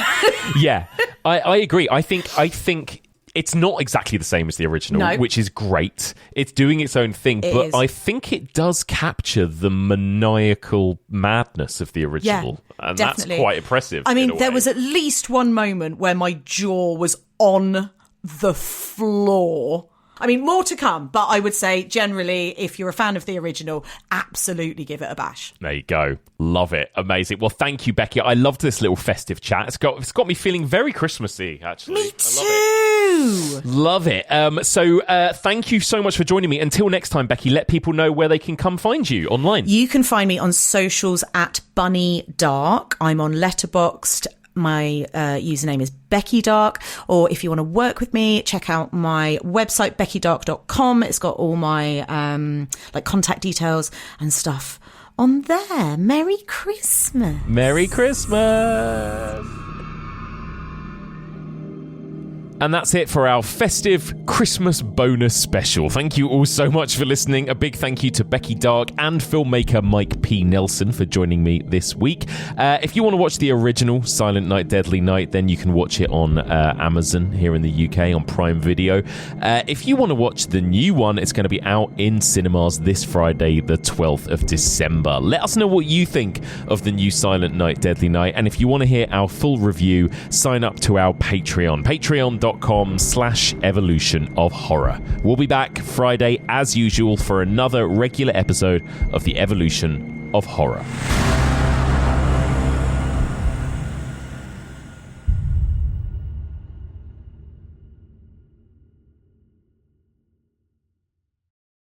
Yeah, I agree. I think it's not exactly the same as the original, which is great. It's doing its own thing, but I think it does capture the maniacal madness of the original. Yeah, and definitely. That's quite impressive. I mean, there was at least one moment where my jaw was on the floor. I mean, more to come, but I would say generally, if you're a fan of the original, absolutely give it a bash. There you go. Love it. Amazing. Well, thank you, Becky. I loved this little festive chat. It's got me feeling very Christmassy, actually. Me too. Love it. So thank you so much for joining me. Until next time, Becky, let people know where they can come find you online. You can find me on socials at Bunny Darke. I'm on Letterboxd. My username is Becky Darke, or if you want to work with me, check out my website beckydarke.com. It's got all my contact details and stuff on there. Merry Christmas. Merry Christmas. And that's it for our festive Christmas bonus special. Thank you all so much for listening. A big thank you to Becky Darke and filmmaker Mike P. Nelson for joining me this week. If you want to watch the original Silent Night, Deadly Night, then you can watch it on Amazon here in the UK on Prime Video. If you want to watch the new one, it's going to be out in cinemas this Friday, the 12th of December. Let us know what you think of the new Silent Night, Deadly Night. And if you want to hear our full review, sign up to our Patreon. Patreon.com/LETTERBOXD. patreon.com/evolution of horror. We'll be back Friday as usual for another regular episode of the Evolution of Horror.